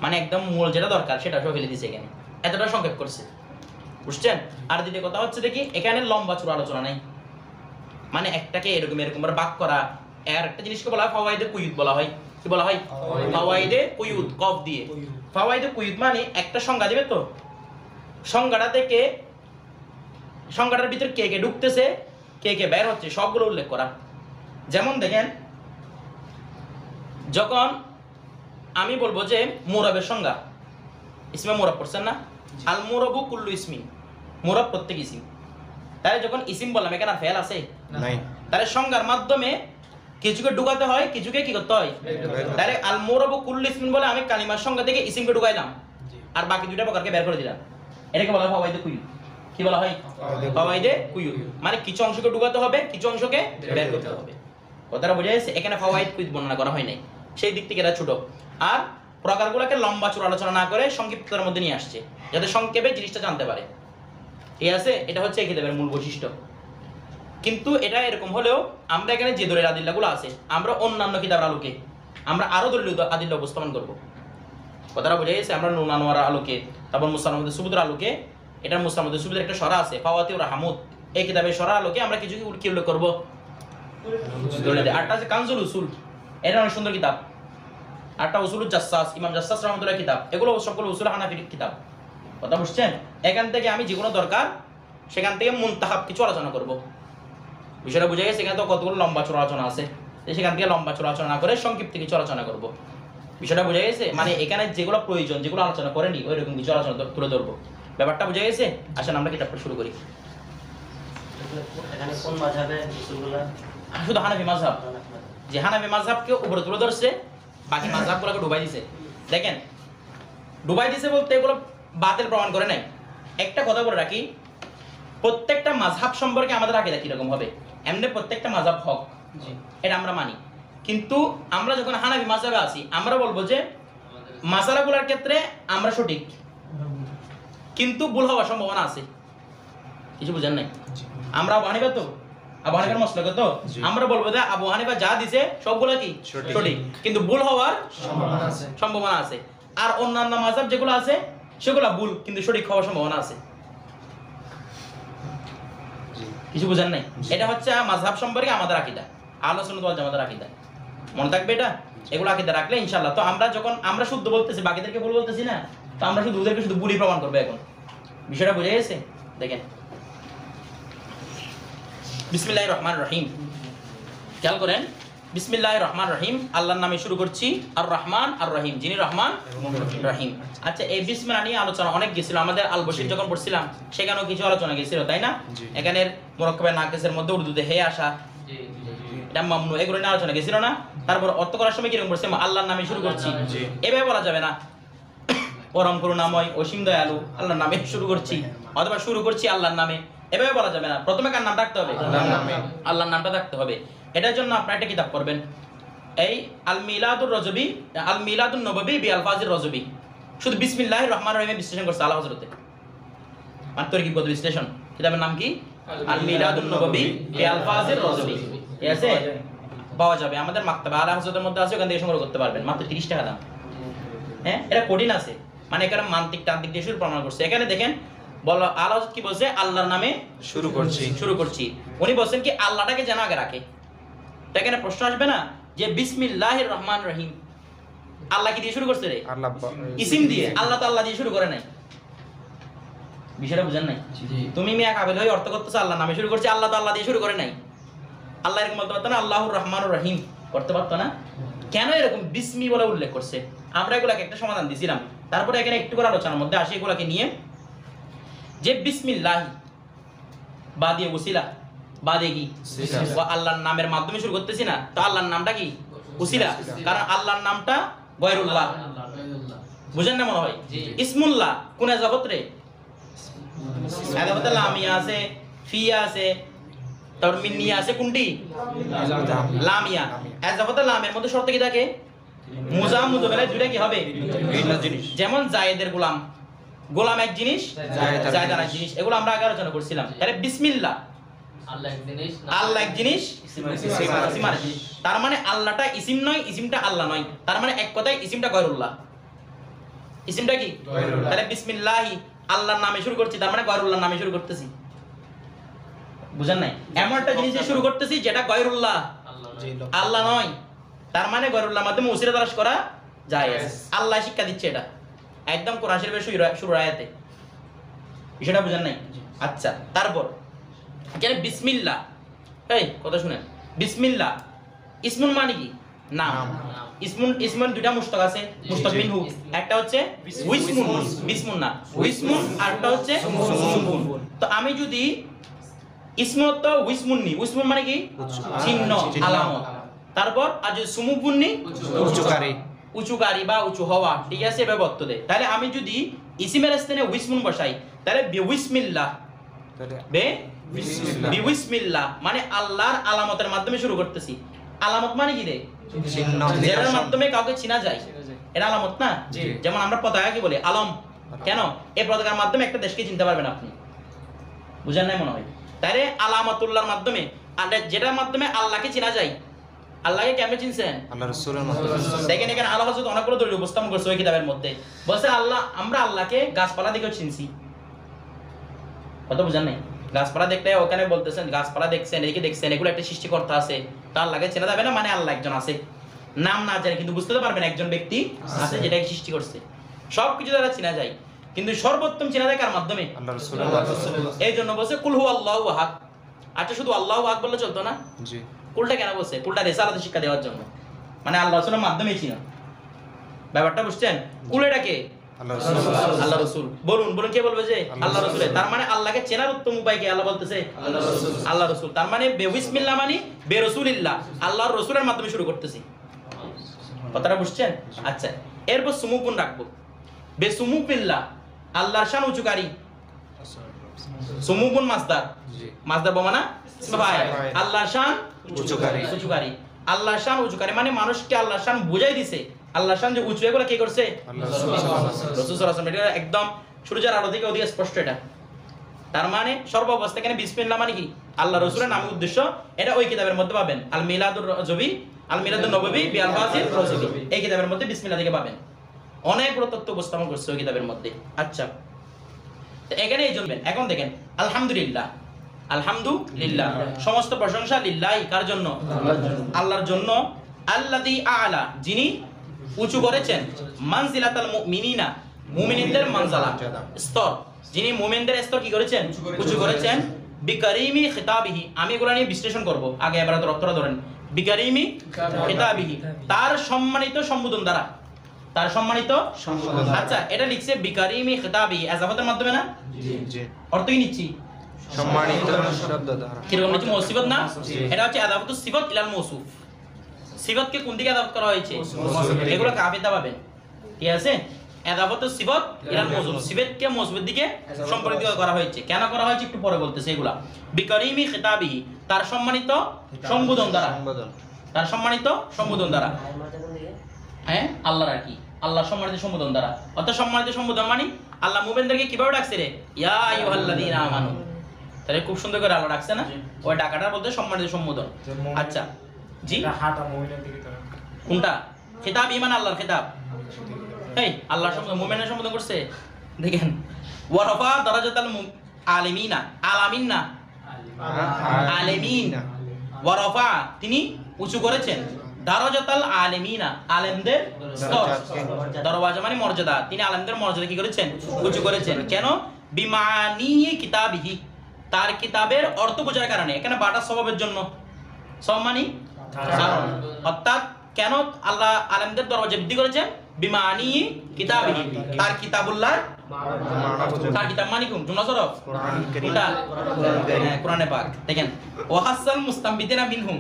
মানে একদম মূল যেটা দরকার সেটা সব ফেলে দিয়েছে এখানে, এতটা সংক্ষেপ করছে। বুঝছেন? আর দ্বিতীয় কথা হচ্ছে দেখি এখানে লম্বা চূড়া আলোচনা নাই, মানে একটাকে এরকম এরকম ভাবে ভাগ করা। আর একটা জিনিসকে বলা হয় ফাওয়াইদে কুয়ুত বলা হয়। কি বলা হয়? ফাওয়াইদে কুয়ুত, কফ দিয়ে। ফাওয়াইদে কুয়ুত মানে একটা সংজ্ঞা দিবে, তো সংজ্ঞাটা থেকে সংজ্ঞাটার ভিতরে কে কে ঢুকতেছে কে কে বের হচ্ছে সবগুলো উল্লেখ করা। যেমন দেখেন, যখন আমি বলবো যে মুরাবের সংজ্ঞা, ইসমে মুরাব পড়ছেন না? আল মুরাবু কুল্লু ইসমিন, মুরাব প্রত্যেক ইসিম। তাহলে যখন ইসিম বললাম এখানে আর ফেল আছে নাই। তাহলে সংজ্ঞার মাধ্যমে কিছুকে ঢুকাতে হয়, কিছুকে কি করতে হয়? তাহলে আল মুরাবু কুল্লু ইসমিন বলে আমি কালিমার সংজ্ঞা থেকে ইসিমকে ঢুকাইলাম, আর বাকি দুইটা প্রকারকে বের করে দিলাম। এটাকে বলা হয় ফাওয়াইদে কুয়ুত। কি বলা হয়? ফাওয়াইদে কুয়ুত। মানে কিছু অংশকে ঢুকাতে হবে, কিছু অংশকে বের করতে হবে। কথাটা বোঝা যাচ্ছে? এখানে ফাওয়াইদ কুয়ুত বর্ণনা করা হয় নাই, সেই দিক থেকে এটা ছোট। আর প্রকারগুলোকে লম্বা চূড়া আলোচনা না করে সংক্ষিপ্ততার মধ্যে নিয়ে আসছে, যাতে সংক্ষেপে জিনিসটা জানতে পারে। ঠিক আছে? এটা হচ্ছে এই কিতাবের মূল বৈশিষ্ট্য। কিন্তু এটা এরকম হলেও আমরা এখানে যে দলিল আদিল্লাগুলো আছে, আমরা অন্যান্য কিতাবের আলোকে আমরা আরো দলিল আদিল্লা উপস্থাপন করব। কথাটা বোঝা গেছে? আমরা নুন আনোয়ার আলোকে, তারপর মুসলামুদ সুবুদের আলোকে, এটা মুসলামুদ সুবুদের একটা সরা আছে ফাওয়াতি ও রাহমুদ, এই কিতাবের সরা আলোকে আমরা কিছু কি উল্লেখ করব? দলিল। আরটা আছে কানজুল উসুল, এটা অনেক সুন্দর কিতাব। আরটা উসুলুল জাসসাস, ইমাম জাসসাস রাহমাতুল্লাহ কিতাব, এগুলো সবগুলো উসুল হানাফির কিতাব। কথা বুঝছেন? এখান থেকে আমি যেগুলো দরকার সেখান থেকে মুনতাহাব কিছু আলোচনা করব। বিষয়টা বুঝে গেছে? এখানে তো কতগুলো লম্বা চূড়া আলোচনা আছে, সেখান থেকে লম্বা চূড়া আলোচনা না করে সংক্ষিপ্ত কিছু আলোচনা করব। বিষয়টা বুঝে গেছে? মানে এখানে যেগুলো প্রয়োজন, যেগুলো আলোচনা করেনি ওই রকম কিছু আলোচনা তুলে ধরবো। ব্যাপারটা বুঝে গেছে? আসেন আমরা কিতাবটা শুরু করি। এখানে কোন মাযহাবে উসুলগুলো? শুধু হানাফি মাযহাব, যে হানাফি মাযহাবকে উপরে তুলে ধরছে, বাকি মাযহাবগুলোকে ডুবাই দিছে। দেখেন, ডুবাই দিছে বলতে এগুলো বাতিল প্রমাণ করে নাই। একটা কথা বলে রাখি, প্রত্যেকটা মাযহাব সম্পর্কে আমাদের আকীদা কিরকম হবে। এমনি প্রত্যেকটা মাযহাব হক, এটা আমরা মানি, কিন্তু আমরা যখন হানাফি মাযহাবে আছি আমরা বলবো যে মাসালাগুলোর ক্ষেত্রে আমরা সঠিক, কিন্তু ভুল হওয়ার সম্ভাবনা আছে। কিছু বুঝেন নাই? আমরা আবু হানিফা তো, আবু হানিফার মাসলাক তো, আমরা বলবো যে আবু হানিফা যা দিছে সবগুলো কি সঠিক, কিন্তু ভুল হওয়ার সম্ভাবনা আছে। আর অন্যান্য মাযহাব যেগুলো আছে সেগুলো ভুল, কিন্তু সঠিক হওয়ার সম্ভাবনা আছে। কিছু বুঝেন নাই? এটা হচ্ছে মাযহাব সম্পর্কে আমাদের আকীদা, আহলে সুন্নাত ওয়াল জামাতের আকীদা। মনে থাকবে এটা, এগুলো আকীদা রাখলে ইনশাআল্লাহ। তো আমরা যখন আমরা শুদ্ধ বলতেছি, বাকিদেরকে ভুল বলতেছি না, তো আমরা শুধু ওদেরকে শুধু ভুলই প্রমাণ করবো। এখন বিষয়টা বুঝে গেছে? দেখেন, বিসমিল্লাহির রহমানির রহিম, খেয়াল করেন। বিসমিল্লাহির রহমানির রহিম, আল্লাহর নামে শুরু করছি। আর রহমান আর রহিম, যিনি রহমান রহিম। আচ্ছা, এই বিসমিল্লাহ নিয়ে আলোচনা অনেক গেছিল। আমাদের আল বশির যখন পড়ছিলাম সেখানেও কিছু আলোচনা গেছিল, তাই না? এখানের মুরাক্কাবে নাকিসের মধ্যে উর্দুতে হে আসা, এটা মামনু, এগুলো নিয়ে আলোচনা গেছিল না? তারপর অর্থ করার সময় কিরকম পড়ছে? আল্লাহর নামে শুরু করছি, এভাবে বলা যাবে না। পরম করুণাময় অসীম দয়ালু আল্লাহর নামে শুরু করছি, অথবা শুরু করছি আল্লাহর নামে, এভাবে বলা যাবে না। প্রথমে কার নাম রাখতে হবে? আল্লাহর নামটা রাখতে হবে। এটার জন্য আপনারা একটা কিতাব পড়বেন, এই আল মিলাদুর রজবি, আল মিলাদুন নববী বি আলফাজির রজবি। শুধু বিসমিল্লাহির রহমানির রহিমে বিশ্লেষণ করছে আলা হযরতে, মানে তরকিবগত বিশ্লেষণ। কিতাবের নাম কি? আল মিলাদুন নববী বি আলফাজির রজবি। ঠিক আছে, পাওয়া যাবে আমাদের মাকতাবা আলা হযরতের মধ্যে আছে, ওখান থেকে সংগ্রহ করতে পারবেন। মাত্র 30 টাকা দাম। হ্যাঁ, এটা কঠিন আছে, মানে এখানে মান্তিক তান্ত্রিক দিয়ে শুরু প্রমাণ করছে। এখানে দেখেন বলো আল্লাহ কি বলছে? আল্লাহর নামে শুরু করছি। উনি বলছেন কি আল্লাহটাকে যেন আগে রাখে। তো এখানে প্রশ্ন আসবে না যে বিসমিল্লাহির রহমানির রহিম আল্লাহ কি দিয়ে শুরু করছে রে? আল্লাহ ইসিম দিয়ে, আল্লাহ তো আল্লাহ দিয়ে শুরু করে নাই। বিষয়টা বুঝেন নাই? তুমি মিয়া কাবিল হয়ে অর্থ করতেছো আল্লাহর নামে শুরু করছে, আল্লাহ তো আল্লাহ দিয়ে শুরু করে নাই। আল্লাহ এরকম বলতে পারতো না আল্লাহুর রহমানুর রহিম করতে পারতো না? কেন এরকম বিসমি বলে উল্লেখ করছে? আমরা এগুলাকে একটা সমাধান দিছিলাম। তারপরে এখানে একটু করে আলোচনার মধ্যে আসি এগুলাকে নিয়ে, যে বিসমিল্লাহ বা দিয়ে উসিলা, বা দিয়ে কি আল্লাহর নামের মাধ্যমে শুরু করতেছি না, তো আল্লাহর নামটা কি? উসিলা। কারণ আল্লাহর নামটা গয়রুল্লাহ, বুঝেন না মনে হয়? ইসমুল্লাহ কোন এজাবত রে? এজাবতে লামিয়া আছে, ফিয়া আছে, তারপর মিন্নিয়া আছে। কোনটি? লামিয়া। এজাবতে লামের মধ্যে শর্ত কি থাকে? মুজাম মুজামেলা দুইটা কি হবে? ভিন্ন জিনিস। যেমন জায়েদের গোলাম, গোলাম এক জিনিস, জায়েদ আরেক জিনিস। এগুলো আমরা আগে আলোচনা করছিলাম। তাহলে বিসমিল্লাহ আল্লাহ এক জিনিস, ইসিম আরেক জিনিস। তার মানে আল্লাহটা ইসিম নয়, ইসিমটা আল্লাহ নয়। তার মানে এক কথায় ইসিমটা গয়রুল্লাহ, ইসিমটা কি? তাহলে বিসমিল্লাহি আল্লাহর নামে শুরু করছি, তার মানে গয়রুল্লাহর নামে শুরু করতেছি। বুঝেন নাই? এমন একটা জিনিস দিয়ে শুরু করতেছি যেটা গয়রুল্লাহ, আল্লাহ নয়। তার মানে গয়রুল্লাহর মাধ্যমে উসিলা তালাশ করা যায়। আল্লাহ শিক্ষা দিচ্ছে এটা, একদম কোরআন শরীফের শুরুর আয়াতে। বিষয়টা বুঝেন নাই? আচ্ছা, তারপর এখানে বিসমিল্লাহ, এই কথা শুনেন। বিসমিল্লাহ ইসমুন মানে কি? নাম। ইসমুন দুইটা মুশতাক আছে, মুশতাক মিনহু। একটা হচ্ছে উইসমুন, বিসমুন না, উইসমুন, আরটা হচ্ছে সুমুন। তো আমি যদি ইসমুন তো উইসমুন নি, উইসমুন মানে কি? চিহ্ন, আলামত। তারপর আর যদি সুমুন নি, উঁচুকারী বা উঁচু হওয়া। ঠিক আছে, এভাবে অর্থ দেয়। তাহলে আমি যদি ইসিমের স্থানে উইসমুন বসাই, তাহলে বিসমিল্লাহ, বিসমিল্লাহ মানে আল্লাহর আলামতের মাধ্যমে শুরু করতেছি। আলামত মানে কি রে? যেটার মাধ্যমে কাউকে চিনা যায়, এটা আলামত না? যেমন আমরা পতাকা কি বলি? আলম। কেন? এই পতাকার মাধ্যমে একটা দেশকে চিনতে পারবেন আপনি। বুঝেন নাই মনে হয়? তাইলে আলামাতুল্লাহর মাধ্যমে, যেটার মাধ্যমে আল্লাহকে চিনা যায়। আল্লাহকে কেমনে চিনছেন? আল্লাহর রাসূলের মাধ্যমে। দেখেন এখানে আল্লাহ হযরত অনেকগুলো দলিল উপস্থাপন করছে ওই কিতাবের মধ্যে। বলছে আমরা আল্লাহকে গাছপালা দেখেও চিনছি। কথা বুঝেন নাই? গাছপালা দেখলে ওখানে বলতেছেন গাছপালা দেখছেন, এদিকে দেখছেন, এগুলো একটা সৃষ্টিকর্তা আছে। তা আল্লাহকে চেনা যাবে না, মানে আল্লাহ একজন আছে। নাম না জানে কিন্তু বুঝতে তো পারবেন একজন ব্যক্তি আছে যেটাকে সৃষ্টি করছে। সবকিছু দ্বারা চেনা যায়, কিন্তু সর্বোত্তম চেনা যায় কার মাধ্যমে? আল্লাহর রাসূল। এই জন্য বলছে কুল হু আল্লাহু আহাদ। আচ্ছা, শুধু আল্লাহু আহাদ বললে চলতো না? জি। কুলটা কেন বলছে? কুলটা রিসালাতের শিক্ষা দেওয়ার জন্য, মানে আল্লাহর রাসূলের মাধ্যমেই চিনা। ব্যাপারটা বুঝছেন? কুল এটা কে? আল্লাহ রাসূল। বলুন কে বলবে যে আল্লাহ রাসূল? তার মানে আল্লাহকে চেনার উত্তম উপায় কি? আল্লাহ বলতেছে আল্লাহ রাসূল। তার মানে বিসমিল্লাহ মানে বে রাসূলিল্লাহ, আল্লাহর রাসূলের মাধ্যমে শুরু করতেছি। কথাটা বুঝছেন? আচ্ছা, এরপর সুমুকুন রাখবো। বে সুমুকিল্লাহ আল্লাহর শান উঁচুকারী। সুমুকুন মাসদার, মাসদার বমানা ফাইল। আল্লাহর শান উঁচুকারী। আল্লাহর শান উঁচুকারী মানে মানুষকে আল্লাহর শান বুঝাই দিছে। আল্লাহর শান যে উঁচু, এগুলো কে করছে? রাসূল সাল্লাল্লাহু আলাইহি ওয়াসাল্লাম। এটা একদম সূর্যের আলো থেকে ওদিকে স্পষ্ট এটা। তার মানে সর্বাবস্থা এখানে বিসমিল্লাহ মানে কি? আল্লাহ রাসূলের নামের উদ্দেশ্য। এটা ওই কিতাবের মধ্যে পাবেন, আল মিলাদুন নববী বি আলফাজির রজবি। এই কিতাবের মধ্যে বিসমিল্লাহ থেকে পাবেন। অনেকগুলো তথ্য উপস্থাপন করছে ওই কিতাবের মধ্যে। আচ্ছা, তো এখানে এই জন্য এখন দেখেন আলহামদুলিল্লাহ, আলহামদুলিল্লাহ সমস্ত প্রশংসা লিল্লাহি, কার জন্য? আল্লাহর জন্য। আল্লাযী আ'লা, যিনি উঁচু করেছেন, মানজিলাতাল মুমিনিনা, মুমিনদের মানজালা স্তর, যিনি মুমিনদের স্তর কি করেছেন? উঁচু করেছেন। বিকারিমি খিতাবিহি, আমি এগুলো নিয়ে বিশ্লেষণ করব, আগে এবার অর্থটা ধরেন। বিকারিমি খিতাবিহি, তার সম্মানিত সম্বোধন দ্বারা, তার সম্মানিত সম্বোধন। আচ্ছা, এটা লিখছে বিকারিমি খিতাবিহি এজাফাতের মাধ্যমে না? জি। অর্থ কি নিচ্ছি? সম্মানিত শব্দ দ্বারা। কিরকম নিচ্ছি? মৌসিফত না? জি। এটা হচ্ছে আদাফাতুস সিফাত ইলাল মৌসুফ। সিফাতকে কোন দিকে আদাফত করা হয়েছে? মৌসুফের দিকে। এগুলো কাফিদা পাবেন, ঠিক আছে? আদাফাতুস সিফাত ইলাল মৌসুফ, সিফাতকে মৌসুফের দিকে সম্পর্কিত করা হয়েছে। কেন করা হয়েছে একটু পরে বলতেছে এগুলা। বিকারিমি খিতাবিহি, তার সম্মানিত সম্বোধন দ্বারা, সম্বোধন। তার সম্মানিত সম্বোধন দ্বারা, হ্যাঁ আল্লাহর আর কি, আল্লাহর সম্মানিত সম্বোধন দ্বারা। অর্থাৎ সম্মানিত সম্বোধন মানে আল্লাহ মুমিনদেরকে কিভাবে ডাকছে রে? ইয়া আইয়ুহাল্লাযীনা আমানু, তাহলে খুব সুন্দর করে আল্লাহ ডাকছে না? ওই ডাকাটা বলতে সম্মানিত সম্বোধন। আচ্ছা, জি কোনটা? খিতাব ইমান, আল্লাহর খিতাব। এই আল্লাহর সম্বোধন, মুমিনের সম্বোধন করছে। দেখেন ওয়ারাফা দারাজাতাল আলিমিনা, আলামিন না, আলিমিন। ওয়ারাফা, তিনি উঁচু করেছেন, দারাজাতাল আলিমিনা, আলেমদের স্তর, দরওয়াজা মানে মর্যাদা, তিনি আলেমদের মর্যাদা কি করেছেন? উঁচু করেছেন। কেন? বিমানি কিতাবিহি, তার কিতাবের অর্থ বোঝার কারণে। এখানে বাটা স্বভাবের জন্য, সব মানে কারণ। অর্থাৎ কেন আল্লাহ আলেমদের দরওয়াজা বৃদ্ধি করেছেন? বিমানি কিতাবিহি, তার কিতাবুল্লাহ, তার কিতাব মানে কোন? জুমলা সরফ কোনটা? হ্যাঁ, কোরআনে পাক। দেখেন ওয়াহাসাল মুস্তামবিদিনা মিনহুম,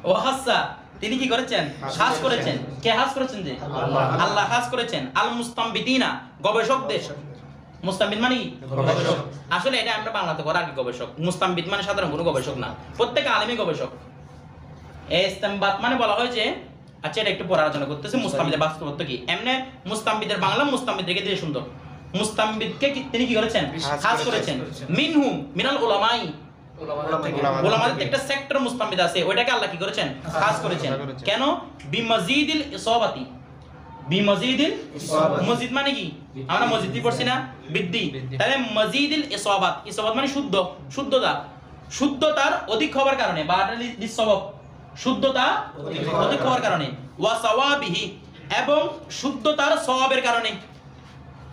ওয়াহাসা, তিনি কি করেছেন? খাস করেছেন। কে খাস করেছেন? যে আল্লাহ খাস করেছেন। আল মুস্তামবিদিনা, গবেষকদের। মুস্তামবিদ মানে কি? গবেষক। আসলে এটা আমরা বাংলাতে করা আগে গবেষক। মুস্তামবিদ মানে সাধারণ কোনো গবেষক না, প্রত্যেক আলেমই গবেষক। ইস্তেমবাত মানে বলা হয় যে, আচ্ছা এটা একটু পরে আলোচনা করতেছি মুস্তামবিদের বাস্তবত্ব কি। এমনি মুস্তামবিদের বাংলা, মুস্তামবিদ রেখে দিয়ে সুন্দর। মুস্তামবিদকে তিনি কি করেছেন? খাস করেছেন। মিনহুম, মিনাল উলামাই, উলামাদের একটা সেক্টর মুস্তামবিদ আছে, ওইটাকে আল্লাহ কি করেছেন? খাস করেছেন। কেন? বিমাজিদিল ইসাবাতি, বিমাজিদিল ইসাবাত, মসজিদ মানে কি? আমরা মসজিদই পড়ছি না, বৃদ্ধি। তাহলে মজিদিল ইসাবাত, ইসাবাত মানে শুদ্ধ, শুদ্ধতা, শুদ্ধতার অধিক হওয়ার কারণে, বা লিসসাওয়াব, শুদ্ধতা অধিক হওয়ার কারণে। ওয়া সাওয়াবিহি, এবং শুদ্ধতার সওয়াবের কারণে,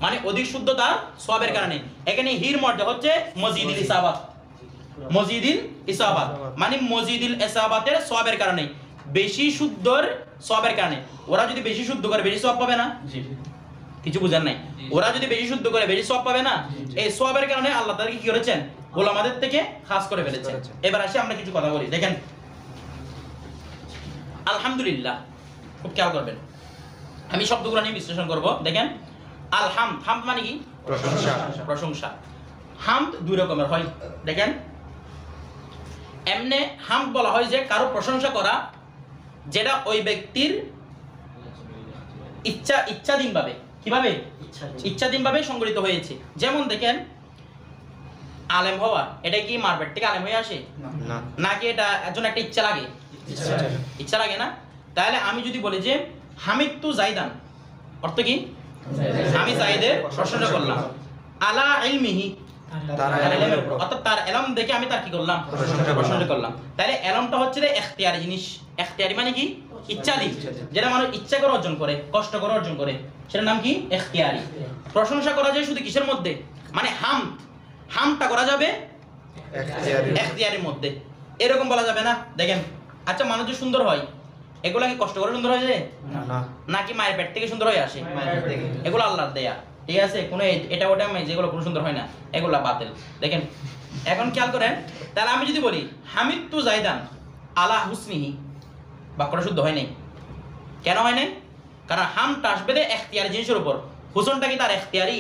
মানে অধিক শুদ্ধতার সওয়াবের কারণে। এখানে হির মর্যাদা হচ্ছে মজিদিল ইসাবাত, মজিদিল ইসাবাত মানে মজিদিল ইসাবাতের সওয়াবের কারণে, বেশি শুদ্ধর সওয়াবের কারণে। ওরা যদি বেশি শুদ্ধ করে বেশি সওয়াব পাবে না? কিছু বুঝার নাই। ওরা যদি বেশি শুদ্ধ করে বেশি সওয়াব পাবে না? এই সওয়াবের কারণে আল্লাহ তাদেরকে কি করেছেন? উলামাদের থেকে খাস করে ফেলেছেন। এবার আসি আমরা কিছু কথা বলি। দেখেন আলহামদুলিল্লাহ, খুব খেয়াল করবেন, আমি শব্দগুলো নিয়ে বিশ্লেষণ করব। দেখেন আলহামদ, হামদ মানে কি? প্রশংসা। প্রশংসা। হামদ দুই রকমের হয়। দেখেন এমনে হামদ বলা হয় যে কারো প্রশংসা করা, যেটা ওই ব্যক্তির ইচ্ছাধীনভাবে, কিভাবে? ইচ্ছাধীনভাবে সংগঠিত হয়েছে। যেমন দেখেন আলেম হওয়া, এটা কি মারপেট থেকে আলেম হয়ে আসে? না। নাকি এটা একজন একটা ইচ্ছা লাগে? ইচ্ছা লাগে না? তাহলে আমি যদি বলি যে হামিদতু জাইদান, অর্থ কি? আমি জাইদের প্রশংসা করলাম। আলা ইলমিহি, অর্থাৎ তার এলম দেখে আমি তার কি করলাম? প্রশংসা করলাম। তাহলে এলমটা হচ্ছে এখতিয়ারি জিনিস। এখতিয়ারি মানে কি? ইচ্ছাধীন, যেটা মানুষ ইচ্ছা করে অর্জন করে, কষ্ট করে অর্জন করে, সেটার নাম কি? এখতিয়ারি। প্রশংসা করা যায় শুধু কিসের মধ্যে? মানে হামদ, হামদটা করা যাবে এখতিয়ারের মধ্যে, এরকম বলা যাবে না। দেখেন আচ্ছা, মানুষ যে সুন্দর হয়, এগুলা কি কষ্ট করে সুন্দর হয়ে যায়? না। নাকি মায়ের পেট থেকে সুন্দর হয়ে আসে? এগুলো আল্লাহর দেয়া, ঠিক আছে? কোনো এটা ওটা যেগুলো কোনো সুন্দর হয় না, এগুলা বাতিল। দেখেন এখন খেয়াল করেন, তাহলে আমি যদি বলি হামিদতু জাইদান আলা হুসনিহি, বাক্যটা শুদ্ধ হয় নাই। কেন হয় নাই? কারণ হামটা আসবে এখতিয়ারি জিনিসের উপর। হুসনটা কি তার এখতিয়ারি?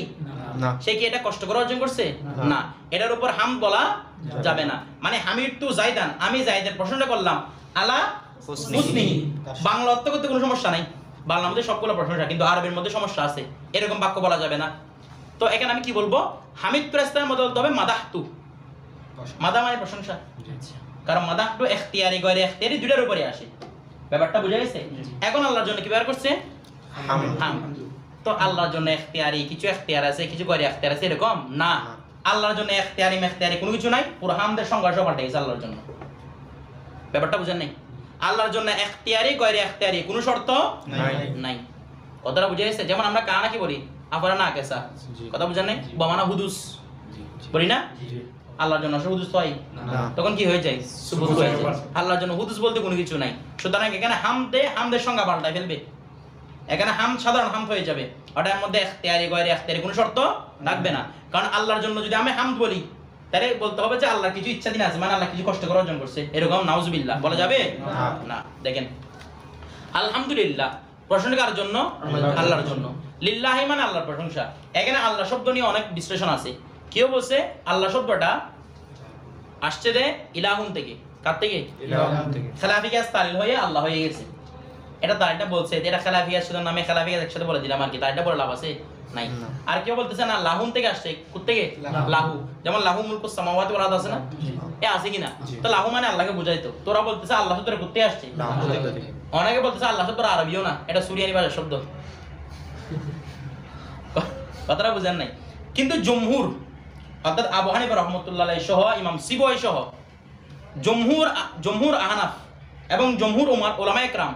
না। সে কি এটা কষ্ট করে অর্জন করছে? না। এটার উপর হাম বলা যাবে না। মানে হামিদতু জাইদান, আমি জাইদের প্রশংসা করলাম, আলা হুসনিহি। বাংলা অর্থ করতে কোনো সমস্যা নাই, বাংলার মধ্যে সবগুলো প্রশংসা, কিন্তু আরবের মধ্যে সমস্যা আছে, এরকম বাক্য বলা যাবে না। তো এখানে আমি কি বলবো? হামিদ প্রেস্তার মধ্যে বলতে হবে মাদাহতু। মাদা মানে প্রশংসা, কারণ মাদাহতু এখতিয়ারি গয়রে এখতিয়ারি দুইটার উপরে আসে। ব্যাপারটা বুঝা গেছে? এখন আল্লাহর জন্য কি ব্যবহার করছে? হামদ। তো আল্লাহর জন্য ইখতিয়ারি কিছু ইখতিয়ার আছে, কিছু গয়রে ইখতিয়ার আছে, এরকম না। আল্লাহর জন্য ইখতিয়ারি মেখতিয়ারি কোনো কিছু নাই, পুরো হামদের সংঘর্ষ পাল্টে গেছে আল্লাহর জন্য। ব্যাপারটা বুঝেন নাই? আল্লাহর জন্য ইখতিয়ারি গয়রে ইখতিয়ারি কোনো শর্ত নাই। কথাটা বুঝে গেছে? যেমন আমরা কানা কি বলি, আফারা না কেসা, কথা বুঝেন নাই? বমানা হুদুস বলি না? আল্লাহর জন্য হুদুস হয় তখন কি হয়ে যায়? সুবুত হয়ে যায়। আল্লাহর জন্য হুদুস বলতে কোনো কিছু নাই। সুতরাং এখানে হামদের সংজ্ঞা পাল্টায় ফেলবে। এখানে সাধারণ হামদ হয়ে যাবে, ওটার মধ্যে ইখতিয়ারি গয়রে ইখতিয়ারি কোনো শর্ত থাকবে না। কারণ আল্লাহর জন্য যদি আমি হামদ বলি তাহলে বলতে হবে যে আল্লাহর কিছু ইচ্ছাধীন আছে, মানে আল্লাহ কিছু কষ্ট করে অর্জন করছে, এরকম নাউজুবিল্লাহ বলা যাবে না। দেখেন আলহামদুলিল্লাহ প্রশংসা কার জন্য? আল্লাহর জন্য। লিল্লাহি মানে আল্লাহর প্রশংসা। এখানে আল্লাহ শব্দ নিয়ে অনেক বিশ্লেষণ আছে। কেউ বলছে আল্লাহ শব্দটা আসছে দে ইলাহুন থেকে। কার থেকে? ইলাহুন থেকে। খেলাফি গ্যাস তালিল হয়ে আল্লাহ হয়ে গেছে। এটা তারিটা বলছে, এটা খেলাফি গ্যাস শুধু নামে খেলাফি গ্যাস একসাথে বলে দিলাম আর কি, তারিটা বলে লাভ আছে নাই। আর কেউ বলতেছে না লাহুন থেকে আসছে, কোত্থেকে? লাহু। যেমন লাহু মুলকুস সামাওয়াতি ওয়াল আরদ আছে না, এ আছে কিনা? তো লাহু মানে আল্লাহকে বুঝাইতো। তোরা বলতেছে আল্লাহ শব্দটা কোত্থেকে আসছে? অনেকে বলতেছে আল্লাহ শব্দটা আরবিও না, এটা সুরিয়ানি ভাষার শব্দ। কথাটা বুঝেন নাই? কিন্তু জমহুর অর্থাৎ আবু হানিফা রাহমাতুল্লাহ আলাইহি সহ ইমাম সিবওয়ি সহ জমহুর আহনাফ এবং জমহুর উলামায়ে কেরাম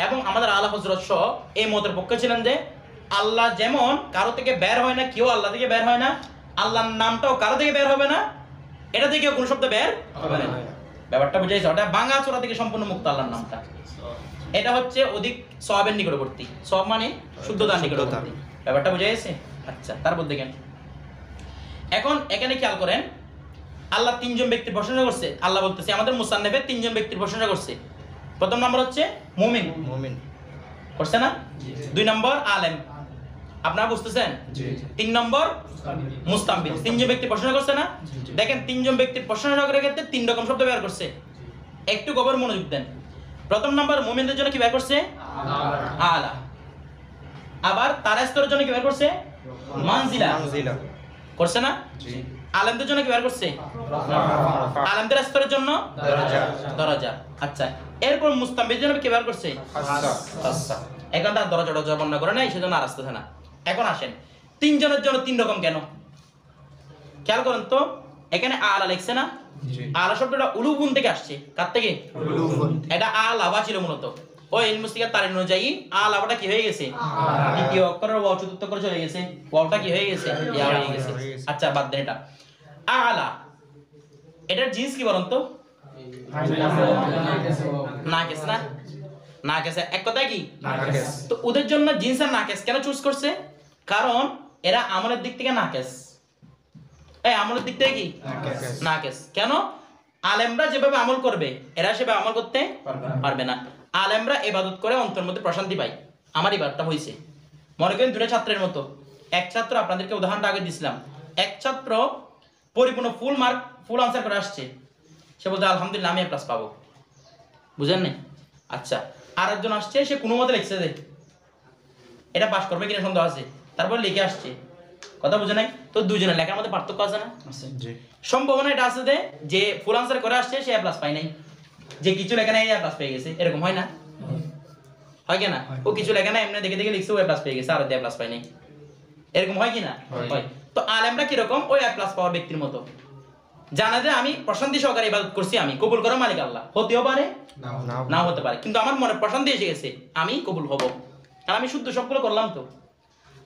এবং আমাদের আলা হযরত সহ এই মতের পক্ষে ছিলেন যে আল্লাহ যেমন কারো থেকে বের হয় না, কেউ আল্লাহ থেকে বের হয় না, আল্লাহর নামটাও কারো থেকে বের হবে না, এটা থেকে কোনো শব্দ বের হবে না। ব্যাপারটা বুঝাইছে? ওটা ভাঙা চোরা থেকে সম্পূর্ণ মুক্ত আল্লাহর নামটা। এটা হচ্ছে অধিক সওয়াবের নিকটবর্তী। সওয়াব মানে শুদ্ধতার নিকটবর্তী। ব্যাপারটা বুঝা গেছে? আচ্ছা, তারপর দেখেন এখন এখানে খেয়াল করেন, আল্লাহ তিনজন ব্যক্তির প্রশংসা করছে। আল্লাহ বলতেছে আমাদের মুসান্নেফে তিনজন ব্যক্তির প্রশংসা করছে। প্রথম নম্বর হচ্ছে মুমিন, করছে না? 2 নম্বর আলেম, আপনারা বুঝতেছেন? 3 নম্বর মুস্তামবিদ। তিনজন ব্যক্তির প্রশংসা করছে না? দেখেন তিনজন ব্যক্তির প্রশংসা করার ক্ষেত্রে 3 রকম শব্দ ব্যবহার করছে। একটু গভীর মনোযোগ দেন। প্রথম নম্বর মুমিনদের জন্য কি ব্যবহার করছে? আলা। আবার তার স্তরের জন্য কি ব্যবহার করছে? মানজিলা। করছে না? আলেমদের জন্য কি ব্যবহার করছে? আলেমদের স্তরের জন্য দরজা। আচ্ছা, এরপর মুস্তামবিদের জন্য কি ব্যবহার করছে? খাসসা। এখন তার দরজা বর্ণনা করে নাই, সেজন্য আর আসতেছে না। এখন আসেন তিনজনের জন্য 3 রকম কেন? খেয়াল করেন তো, এখানে আলা লিখছে না? আলা শব্দটা উলুগুন থেকে আসছে। কার থেকে? এটা আলাবা ছিল মূলত। ওই ইলমুস্তিকার তারিখ অনুযায়ী আলাবাটা কি হয়ে গেছে? দ্বিতীয় অক্ষরের ওয়াও চতুর্থ অক্ষরে চলে গেছে। ওয়াওটা কি হয়ে গেছে? ইয়া হয়ে গেছে। আচ্ছা, বাদ দেন এটা। আলা এটার জিন্স কি বলেন তো? নাকেস না? নাকেস এক কথা কি? তো ওদের জন্য জিন্স আর নাকেস কেন চুজ করছে? কারণ এরা আমলের দিক থেকে নাকেস। আমলের দিক থেকে কি? নাকেস। কেন? আলেমরা যেভাবে আমল করবে এরা সেভাবে আমল করতে পারবে না। আলেমরা ইবাদত করে অন্তরের মধ্যে প্রশান্তি পায়। আমার ইবাদতটা হইছে, মনে করেন 2টা ছাত্রের মতো। এক ছাত্র, আপনাদেরকে উদাহরণটা আগে দিছিলাম, এক ছাত্র পরিপূর্ণ ফুল আনসার করে আসছে, সে বলতে আলহামদুলিল্লাহ আমি A+ পাবো। বুঝেন নাই? আচ্ছা, আরেকজন আসছে, সে কোনো মতে লিখছে যে এটা পাস করবে কিনা সন্দেহ আছে, তারপর লিখে আসছে। কথা বুঝে নাই? তো দুজনের লেখার মধ্যে পার্থক্য আছে না? সম্ভাবনা এটা আছে যে ফুল আনসার করে আসছে সে A+ পায় নাই, যে কিছু লেখা নাই A+ পেয়ে গেছে। এরকম হয় না? হয় কিনা? ও কিছু লেখা নাই, এমনি দেখে দেখে লিখছে, ও A+ পেয়ে গেছে, আর A+ পায় নাই। এরকম হয় কিনা? হয়। তো আলেমরা কিরকম? ওই A+ পাওয়ার ব্যক্তির মতো, জানা যে আমি প্রশান্তি সহকারে ইবাদত করছি, আমি কবুল করার মালিক আল্লাহ। হতেও পারে, নাও হতে পারে, কিন্তু আমার মনে প্রশান্তি এসে গেছে, আমি কবুল হব, কারণ আমি শুদ্ধ সবগুলো করলাম তো।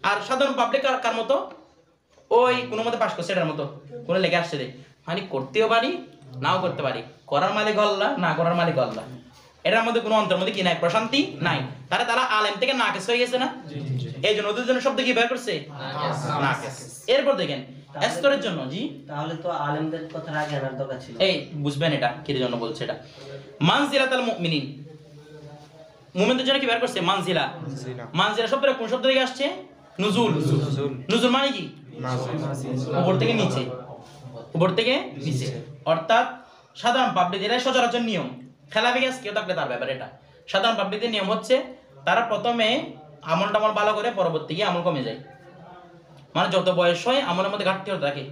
আর সাধারণ পাবলিক কার মতো? ওই কোনো মতে পাস করছে এটার মতো, কোনো লেখা আসছে দে, মানে করতেও পারি, নাও করতে পারি, করার মালিক আল্লাহ, না করার মালিক আল্লাহ। এটার মধ্যে কোনো অন্তর মধ্যে কি নাই? প্রশান্তি নাই। তারা আলেম থেকে নাকেস হয়ে গেছে না? এই জন্য ওদের জন্য শব্দ কি ব্যবহার করছে? নাকেস। এরপর দেখেন স্তরের জন্য, জি তাহলে তো আলেমদের কথা আগে আনার দরকার ছিল। এই বুঝবেন এটা কি জন্য বলছে এটা। মানজিলাতুল মুমিনিন, মুমিনদের জন্য কি ব্যবহার করছে? মানজিলা। মানজিলা শব্দটা কোন শব্দ থেকে আসছে? নুজুল। নুজুল মানে কি? উপর থেকে নিচে, উপর থেকে নিচে। অর্থাৎ সাধারণ পাবলিক, এটা সচরাচর নিয়ম, খেলাফি গ্যাস কেউ থাকলে তার ব্যাপার এটা। সাধারণ পাবলিকের নিয়ম হচ্ছে তারা প্রথমে আমল টামল ভালো করে, পরবর্তী গিয়ে আমল কমে যায়। মানে যত বয়স হয় আমলের মধ্যে ঘাটতি হতে থাকে।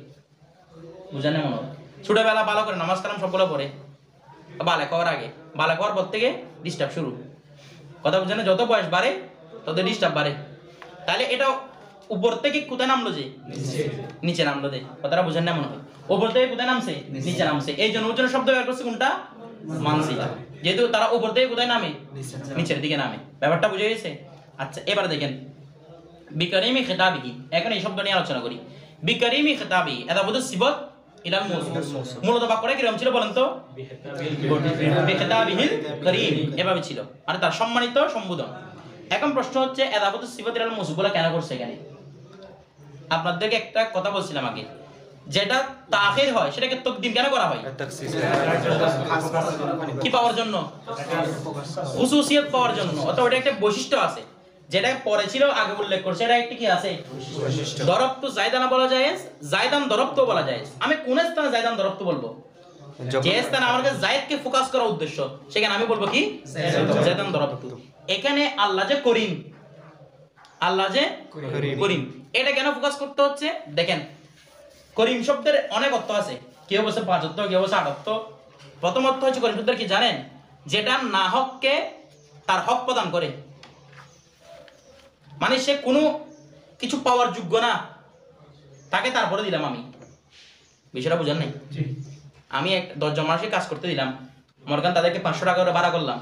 বুঝেন? মনে হয় ছোটবেলা ভালো করে নামাজ কালাম সবগুলো পড়ে, বালে খাওয়ার আগে, বালে খাওয়ার পর থেকে ডিস্টার্ব শুরু। কথা বুঝেন? যত বয়স বাড়ে তত ডিস্টার্ব বাড়ে। তাহলে এটা উপর থেকে কোথায় নামলো যে নিচে নামলো দে কথাটা বুঝেন না মনে হয় উপর থেকে কোথায় নামছে নিচে নামছে এই জন্য ওজন শব্দ বের করছে কোনটা মানসিলা যেহেতু তারা উপর থেকে কোথায় নামে নিচের দিকে নামে ব্যাপারটা বুঝে গেছে আচ্ছা এবার দেখেন বিকারিমি খিতাবিহি এখন এই শব্দ নিয়ে আলোচনা করি বিকারিমি খিতাবি এটা বলতে সিবত ইলাল মৌসুম মূলত বাক্যটা কিরকম ছিল বলেন তো বিখিতাবিহিল করিম এভাবে ছিল মানে তার সম্মানিত সম্বোধন এখন প্রশ্ন হচ্ছে এদাবতু সিফাত ইলাল মৌসুফ বলা কেন করছে এখানে আপনাদেরকে একটা কথা বলছিলাম আগে যেটা তাখির হয় সেটাকে তাকদিম কেন করা হয় কি পাওয়ার জন্য খুসুসিয়ত পাওয়ার জন্য অথবা এটা একটা বৈশিষ্ট্য আছে যেটা পরে ছিল আগে উল্লেখ করছে এটা একটা কি আছে দরবতু জায়দানা বলা যায় জায়দান দরবতু বলা যায় আমি কোন স্থানে জায়দান দরবতু বলবো যে স্থানে আমার কাছে জায়েদকে ফোকাস করা উদ্দেশ্য সেখানে আমি বলবো কি জায়দান দরবতু এখানে আল্লাহ যে করিম আল্লাহ যে করিম এটা কেন ফোকাস করতে হচ্ছে দেখেন করিম শব্দের অনেক অর্থ আছে কেউ বলছে 5 অর্থ কেউ বলছে 8 অর্থ প্রথম অর্থ হচ্ছে করিম শব্দের কি জানেন যেটা না হককে তার হক প্রদান করে মানে সে কোনো কিছু পাওয়ার যোগ্য না তাকে তারপরে দিলাম আমি বিষয়টা বুঝেন নাই আমি 10 জন মানুষকে কাজ করতে দিলাম মরগান তাদেরকে 500 টাকা করে ভাড়া করলাম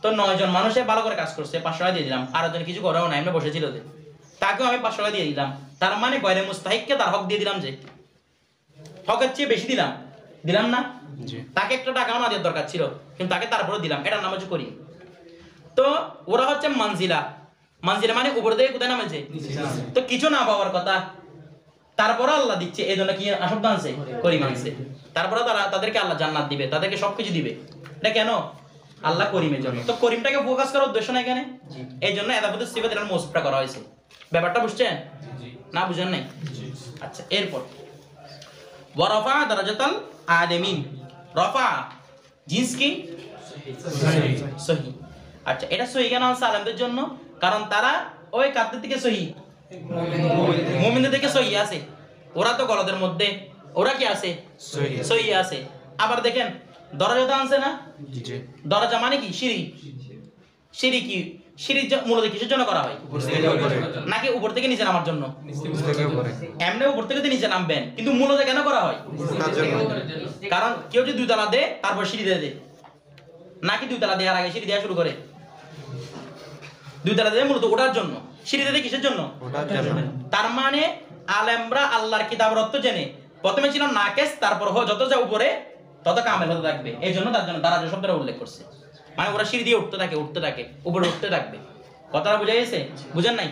তো 9 জন মানুষে ভালো করে কাজ করছে 500 টাকা দিয়ে দিলাম আর জন কিছু করেও না এমনি বসেছিল যে তাকেও আমি 500 টাকা দিয়ে দিলাম তার মানে গয়রে মুস্তাহিককে তার হক দিয়ে দিলাম যে হকের চেয়ে বেশি দিলাম না তাকে একটা টাকা না দেওয়ার দরকার ছিল কিন্তু তাকে তারপরে দিলাম এটার নাম হচ্ছে করি তো ওরা হচ্ছে মানজিলা মানে উপর থেকে কোথায় নামেছে তো কিছু না পাওয়ার কথা তারপরে আল্লাহ দিচ্ছে এই জন্য কি শব্দ আনছে করিম আনছে তারপরে তাদেরকে আল্লাহ জান্নাত দিবে তাদেরকে সবকিছু দিবে এটা কেন আল্লাহ করিমের জন্য তো করিমটাকে ফোকাস করার উদ্দেশ্য না এখানে এই জন্য এদাবতু সিফাত এর মৌসুফটা করা হয়েছে ব্যাপারটা বুঝছেন না বুঝেন নাই আচ্ছা এরপর ওয়া রাফা দারাজাতাল আলামিন রাফা জিন্স কি সহি আচ্ছা এটা সহি কেন আছে আলেমদের জন্য কারণ তারা ওই কাদের থেকে সহি মুমিনদের থেকে সহি আছে ওরা তো গলদের মধ্যে ওরা কি আছে সহি আছে আবার দেখেন দরজা আনছে না দরজা মানে কি সিঁড়ি কি সিঁড়ি মূলত কিসের জন্য করা হয় নাকি উপর থেকে নিচে নামার জন্য এমনি উপর থেকে তো নিচে নামবেন কিন্তু মূলত কেন করা হয় কারণ কেউ যদি 2 তলা দেয় তারপর সিঁড়ি দিয়ে দেয় নাকি 2 তলা দেওয়ার আগে সিঁড়ি দেওয়া শুরু করে 2 তলা দিয়ে মূলত ওঠার জন্য সিঁড়ি দিয়ে কিসের জন্য তার মানে আলেমরা আল্লাহর কিতাবের অর্থ জেনে প্রথমে ছিল নাকেস তারপর যত যা উপরে তত কামেল হতে থাকবে এই জন্য তার জন্য দারাজা শব্দটা উল্লেখ করছে মানে ওরা সিঁড়ি দিয়ে উঠতে থাকে উপরে উঠতে থাকবে কথাটা বুঝা গেছে বুঝেন নাই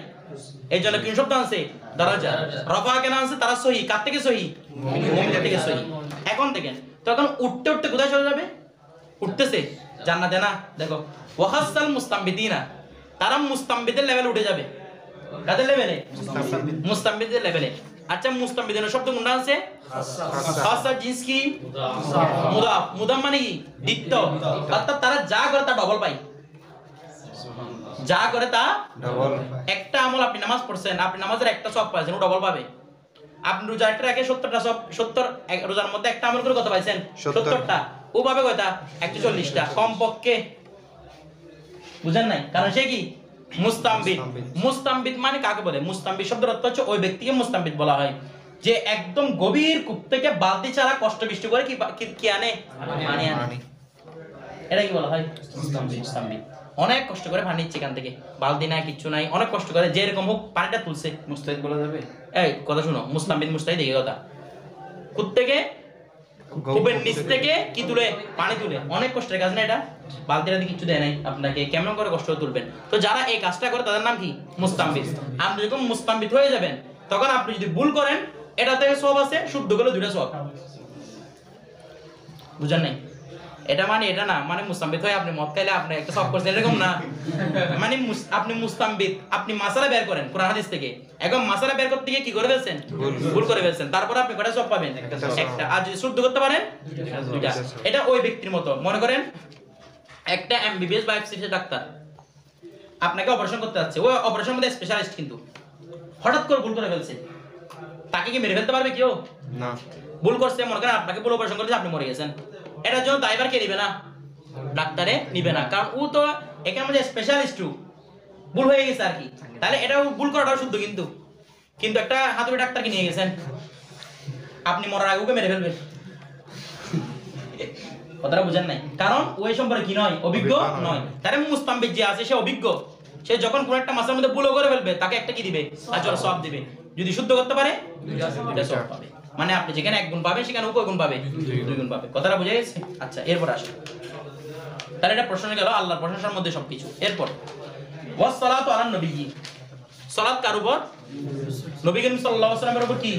এই জন্য কোন শব্দ আছে দারাজা রফা কেন আছে তারা সহি কার থেকে সহি মুমিনদের থেকে সহি এখন দেখেন তখন উঠতে উঠতে কোথায় চলে যাবে উঠতেছে জান্নাতে না দেখো ওয়াহাসাল মুস্তামবিদিনা তারা মুস্তামবিদের লেভেলে উঠে যাবে কাদের লেভেলে মুস্তামবিদের লেভেলে আচ্ছা মুস্তামবিদের শব্দ কোনটা আছে খাসা জিন্স কি মুদাফ মানে কি দ্বিত্ব অর্থাৎ তারা যা করে তা ডবল পায় যা করে তা ডবল একটা আমল আপনি নামাজ পড়ছেন আপনি নামাজের একটা সওয়াব পাইছেন ও ডবল পাবে আপনি রোজা একটা রেখে 70টা সওয়াব 70 রোজার মধ্যে একটা আমল করে কত পাইছেন 70টা ও পাবে কয়টা 140টা কম পক্ষে বুঝেন নাই কারণ সে কি মুস্তামবিদ মানে কাকে বলে মুস্তামবিদ শব্দের অর্থ হচ্ছে ওই ব্যক্তিকে মুস্তামবিদ বলা হয় যে একদম গভীর কূপ থেকে বালতি ছাড়া কষ্ট বৃষ্টি করে কি আনে পানি আনে এটা কি বলা হয় মুস্তামবিদ অনেক কষ্ট করে পানি নিচ্ছে এখান থেকে বালতি নাই কিচ্ছু নাই অনেক কষ্ট করে যে এরকম হোক পানিটা তুলছে মুস্তাহিদ বলা যাবে এই কথা শুনো মুস্তাহিদ এই কথা কূপ থেকে কূপের নিচ থেকে কি তুলে পানি তুলে অনেক কষ্টের কাজ না এটা বালতিটা দিয়ে কিছু দেয় নাই আপনাকে কেমন করে কষ্ট তুলবেন তো যারা এই কাজটা করে তাদের নাম কি মুস্তামবিদ আপনি যখন মুস্তামবিদ হয়ে যাবেন তখন আপনি যদি ভুল করেন এটা থেকে সওয়াব আছে শুদ্ধ করলে 2টা সওয়াব বুঝেন নাই এটা মানে এটা না মানে মুস্তামবিদ হয়ে আপনি মদ খাইলে আপনি একটা সওয়াব করছেন এরকম না মানে আপনি মুস্তামবিদ আপনি মাসালা বের করেন কোরআন হাদিস থেকে এখন মাসালা বের করতে গিয়ে কি করে ফেলছেন ভুল করে ফেলছেন তারপর আপনি কয়টা সওয়াব পাবেন একটা আর যদি শুদ্ধ করতে পারেন 2টা এটা ওই ব্যক্তির মতো মনে করেন একটা এমবিবিএস বা এফসিসি ডাক্তার আপনাকে অপারেশন করতে যাচ্ছে ও অপারেশনের মধ্যে স্পেশালিস্ট কিন্তু হঠাৎ করে ভুল করে ফেলছে তাকে কি মেরে ফেলতে পারবে কেউ না ভুল করছে মনে করেন আপনাকে ভুল অপারেশন করেছে আপনি মরে গেছেন এটার জন্য দায়ভার কে নিবে না ডাক্তারে নিবে না কারণ ও তো এখানে মধ্যে স্পেশালিস্ট ভুল হয়ে গেছে আর কি। তাহলে এটাও ভুল করাটাও শুদ্ধ, কিন্তু কিন্তু একটা হাতুড়ি ডাক্তারকে নিয়ে গেছেন, আপনি মরার আগে ওকে মেরে ফেলবেন। কথাটা বুঝেন নাই? কারণ ওই সম্পর্কে কি নয়, অভিজ্ঞ নয়। তাহলে মুস্তামবিদ যে আছে সে অভিজ্ঞ, সে যখন কোন একটা মাসের মধ্যে ভুলও করে ফেলবে তাকে একটা কি দিবে, আজর সওয়াব দিবে। যদি শুদ্ধ করতে পারে দুইটা সওয়াব পাবে। মানে আপনি যেখানে 1 গুণ পাবেন সেখানে ও কয় গুণ পাবে, 2 গুণ পাবে। কথাটা বুঝে গেছে? আচ্ছা, এরপর আসে, তাহলে এটা প্রশ্ন গেল আল্লাহর প্রশংসার মধ্যে সবকিছু। এরপর ওয়াস সালাতু আলান নবী, সালাত কার উপর? নবী করিম সাল্লাল্লাহু আলাইহি ওয়াসাল্লামের উপর কি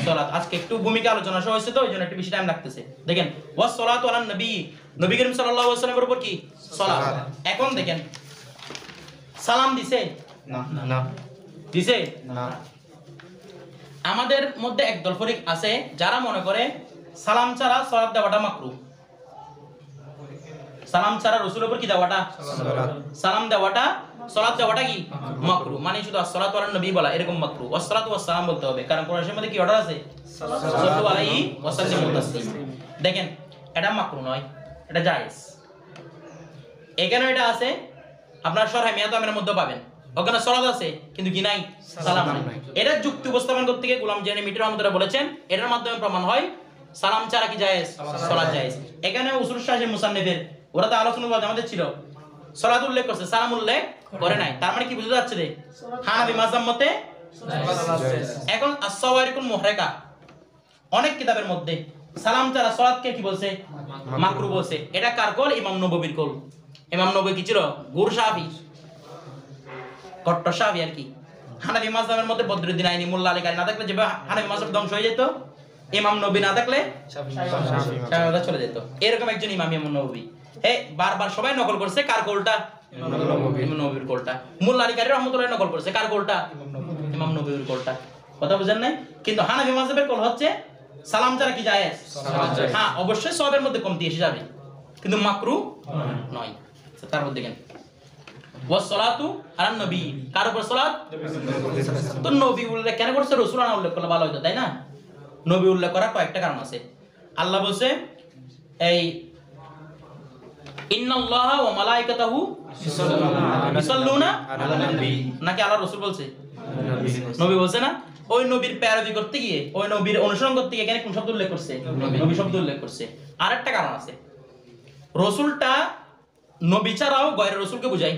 সালাত। আজকে একটু ভূমিকা আলোচনা হয়েছে তো এইজন্য একটু বেশি টাইম লাগতেছে। দেখেন ওয়াস সালাতু আলান নবী, নবী করিম সাল্লাল্লাহু আলাইহি ওয়াসাল্লামের উপর কি সালাত। এখন দেখেন সালাম দিছে না না দিছে না। আমাদের মধ্যে একদল ফরিক আছে যারা মনে করে সালাম ছাড়া সালাত দেওয়াটা মাকরুহ। সালাম ছাড়া রাসূলের উপর কি দেওয়াটা, সালাম দেওয়াটা, সালাত দেওয়াটা কি মাকরুহ। মানে শুধু আসসালাতু আলান নবী বলা এরকম মাকরুহ, ওয়াসসালাতু ওয়াসসালাম বলতে হবে। কারণ কোরআনের মধ্যে কি অর্ডার আছে, সাল্লাল্লাহু আলাইহি ওয়াসাল্লাম তাসলিম। দেখেন এটা মাকরুহ নয়, এটা জায়েজ। এখানে এটা আছে আপনার শরহ মিয়াতামের মধ্যে পাবেন, ওখানে সালাত আছে কিন্তু কি নাই, সালাম নাই। এটা যুক্তি উপস্থাপন করতে গিয়ে গোলাম জানি মিটির রহমতুল্লাহ বলেছেন এটার মাধ্যমে প্রমাণ হয় সালাম ছাড়া কি জায়েজ, সালাত জায়েজ। এখানে উসুল শাহের মুসান্নিফের ওরা তো আলোচনা বলতে আমাদের ছিল সালাত উল্লেখ করছে, সালাম উল্লেখ করে নাই। তার মানে কি বুঝতে যাচ্ছে রে, হানাফি মাযহাব মতে এখন as-সাওয়ারিকুল মুহরাকা অনেক কিতাবের মধ্যে সালাম ছাড়া সালাতকে কি বলছে, মাকরুহ বলছে। এটা কার কল? ইমাম নববীর কল। ইমাম নববী কি ছিল? গুর শাফি, কট্টর শাফি আর কি। হানাফি মাযহাবের মধ্যে বদরুদ্দিন আইনি, মোল্লা আলী কারি না থাকলে যেভাবে হানাফি মাযহাব ধ্বংস হয়ে যেত, ইমাম নবী না থাকলে শাফি চলে যেত। এরকম একজন ইমাম ইমাম নববী। বারবার সবাই নকল করছে কার কোলটা, ইমাম নববীর কোলটা। মোল্লা আলী কারি রহমাতুল্লাহ নকল করছে কার কোলটা, ইমাম নববীর কোলটা। কথা বুঝেন নাই? কিন্তু হানাফি মাযহাবের কোল হচ্ছে সালাম ছাড়া কি জায়েজ। হ্যাঁ অবশ্যই সওয়াবের মধ্যে কমতি এসে যাবে কিন্তু মাকরুহ নয়। তারপর দেখেন ওয়াস সালাতু আলান নবী, কার উপর সালাত? তো নবী উল্লেখ কেন করছে, রাসূল না উল্লেখ করলে ভালো হতো তাই না? নবী উল্লেখ করার কয়েকটা কারণ আছে। আল্লাহ বলছে এই ইন্নাল্লাহা ওয়া মালাইকাতাহু ইউসাল্লুনা আলান নবী, নাকি আল্লাহ রাসূল বলছে? নবী বলছে না? ওই নবীর প্যারোডি করতে গিয়ে, ওই নবীর অনুসরণ করতে গিয়ে এখানে কোন শব্দ উল্লেখ করছে? নবী শব্দ উল্লেখ করছে। আরেকটা কারণ আছে, রাসূলটা নবী ছাড়াও গয়রে রাসূলকে বোঝায়।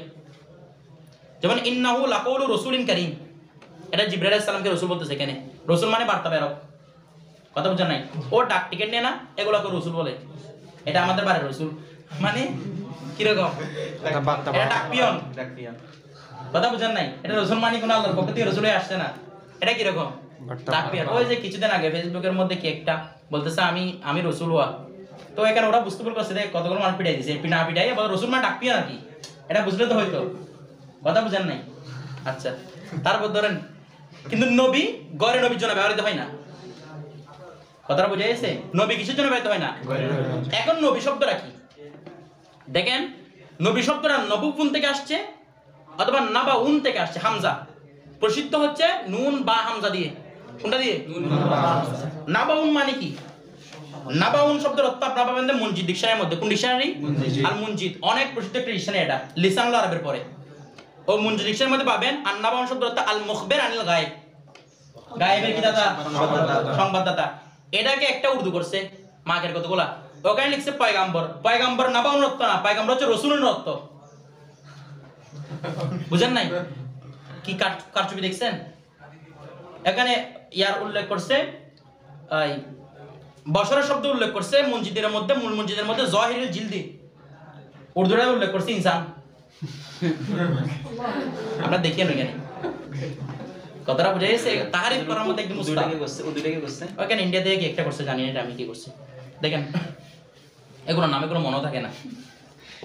যেমন ইন্নাহু লাকাউলু রাসূলিন কারীম, এটা জিবরাইল আলাইহিস সালামকে রাসূল বলতেছে। এখানে রাসূল মানে বার্তা প্রেরক। কথা বুঝেন নাই? ও ডাক টিকেট নেয় না, এগুলোকে রাসূল বলে। এটা আমাদের বাড়ির রাসূল মানে কি রকম, এটা ডাক পিয়ন। কথা বুঝেন নাই? এটা রাসূল মানে কোন আল্লাহর পক্ষ থেকে রাসূল হয়ে আসছে না, এটা কি রকম ডাক পিয়ন। ওই যে কিছুদিন আগে ফেসবুকের মধ্যে কি একটা বলতেছে আমি রাসূল হওয়া, তো এখানে ওরা বুঝতে পারছে যে কতগুলো মান পিটাই দিয়েছে, পিনা পিটাই আবার রাসূল মানে ডাক পিয়ন আর কি। এটা বুঝলে তো হয়তো। কথা বুঝেন নাই? আচ্ছা, তারপর ধরেন কিন্তু নবী গয়রে নবীর জন্য ব্যবহৃত হয় না। কথাটা বুঝে গেছে? নবী কিসের জন্য ব্যবহৃত হয় না? এখন নবী শব্দটা কি দেখেন, নবী শব্দটা নবুন থেকে আসছে অথবা নাবাউন থেকে আসছে। হামজা প্রসিদ্ধ হচ্ছে নুন বা হামজা দিয়ে। কোনটা দিয়ে? নাবাউন মানে কি? নাবাউন শব্দের অর্থ আপনারা পাবেন মুনজিদ ডিকশনারির মধ্যে। কোন ডিকশনারি? আল মুনজিদ, অনেক প্রসিদ্ধ একটা ডিকশনারি এটা, লিসানুল আরবের পরে। ও মুনজিদ ডিকশনারির মধ্যে পাবেন আর নাবাউন শব্দের অর্থ আল মুখবির আনিল গায়েব, গায়েবের কি দাতা, সংবাদদাতা। এটাকে একটা উর্দু করছে মাকের কতগুলা, ওখানে লিখছে পয়গাম্বর। পয়গাম্বর নাবাউন অর্থ না, পয়গাম্বর হচ্ছে রাসূলের অর্থ। বুঝেন নাই? কি কারচুপি দেখছেন? এখানে ইয়ার উল্লেখ করছে, এই বশরের শব্দ উল্লেখ করছে মুনজিদের মধ্যে, মূল মুনজিদের মধ্যে জাহিরুল জিলদি, উর্দুটা উল্লেখ করছে ইনসান। আমরা দেখি না এখানে কথাটা বুঝে গেছে? তাহারিফ করার মধ্যে একদম উস্তাদ। উর্দুটাকে করছে ওখানে ইন্ডিয়া থেকে কি একটা করছে জানি না, এটা আমি কি করছে দেখেন। এগুলো নাম এগুলো মনে থাকে না।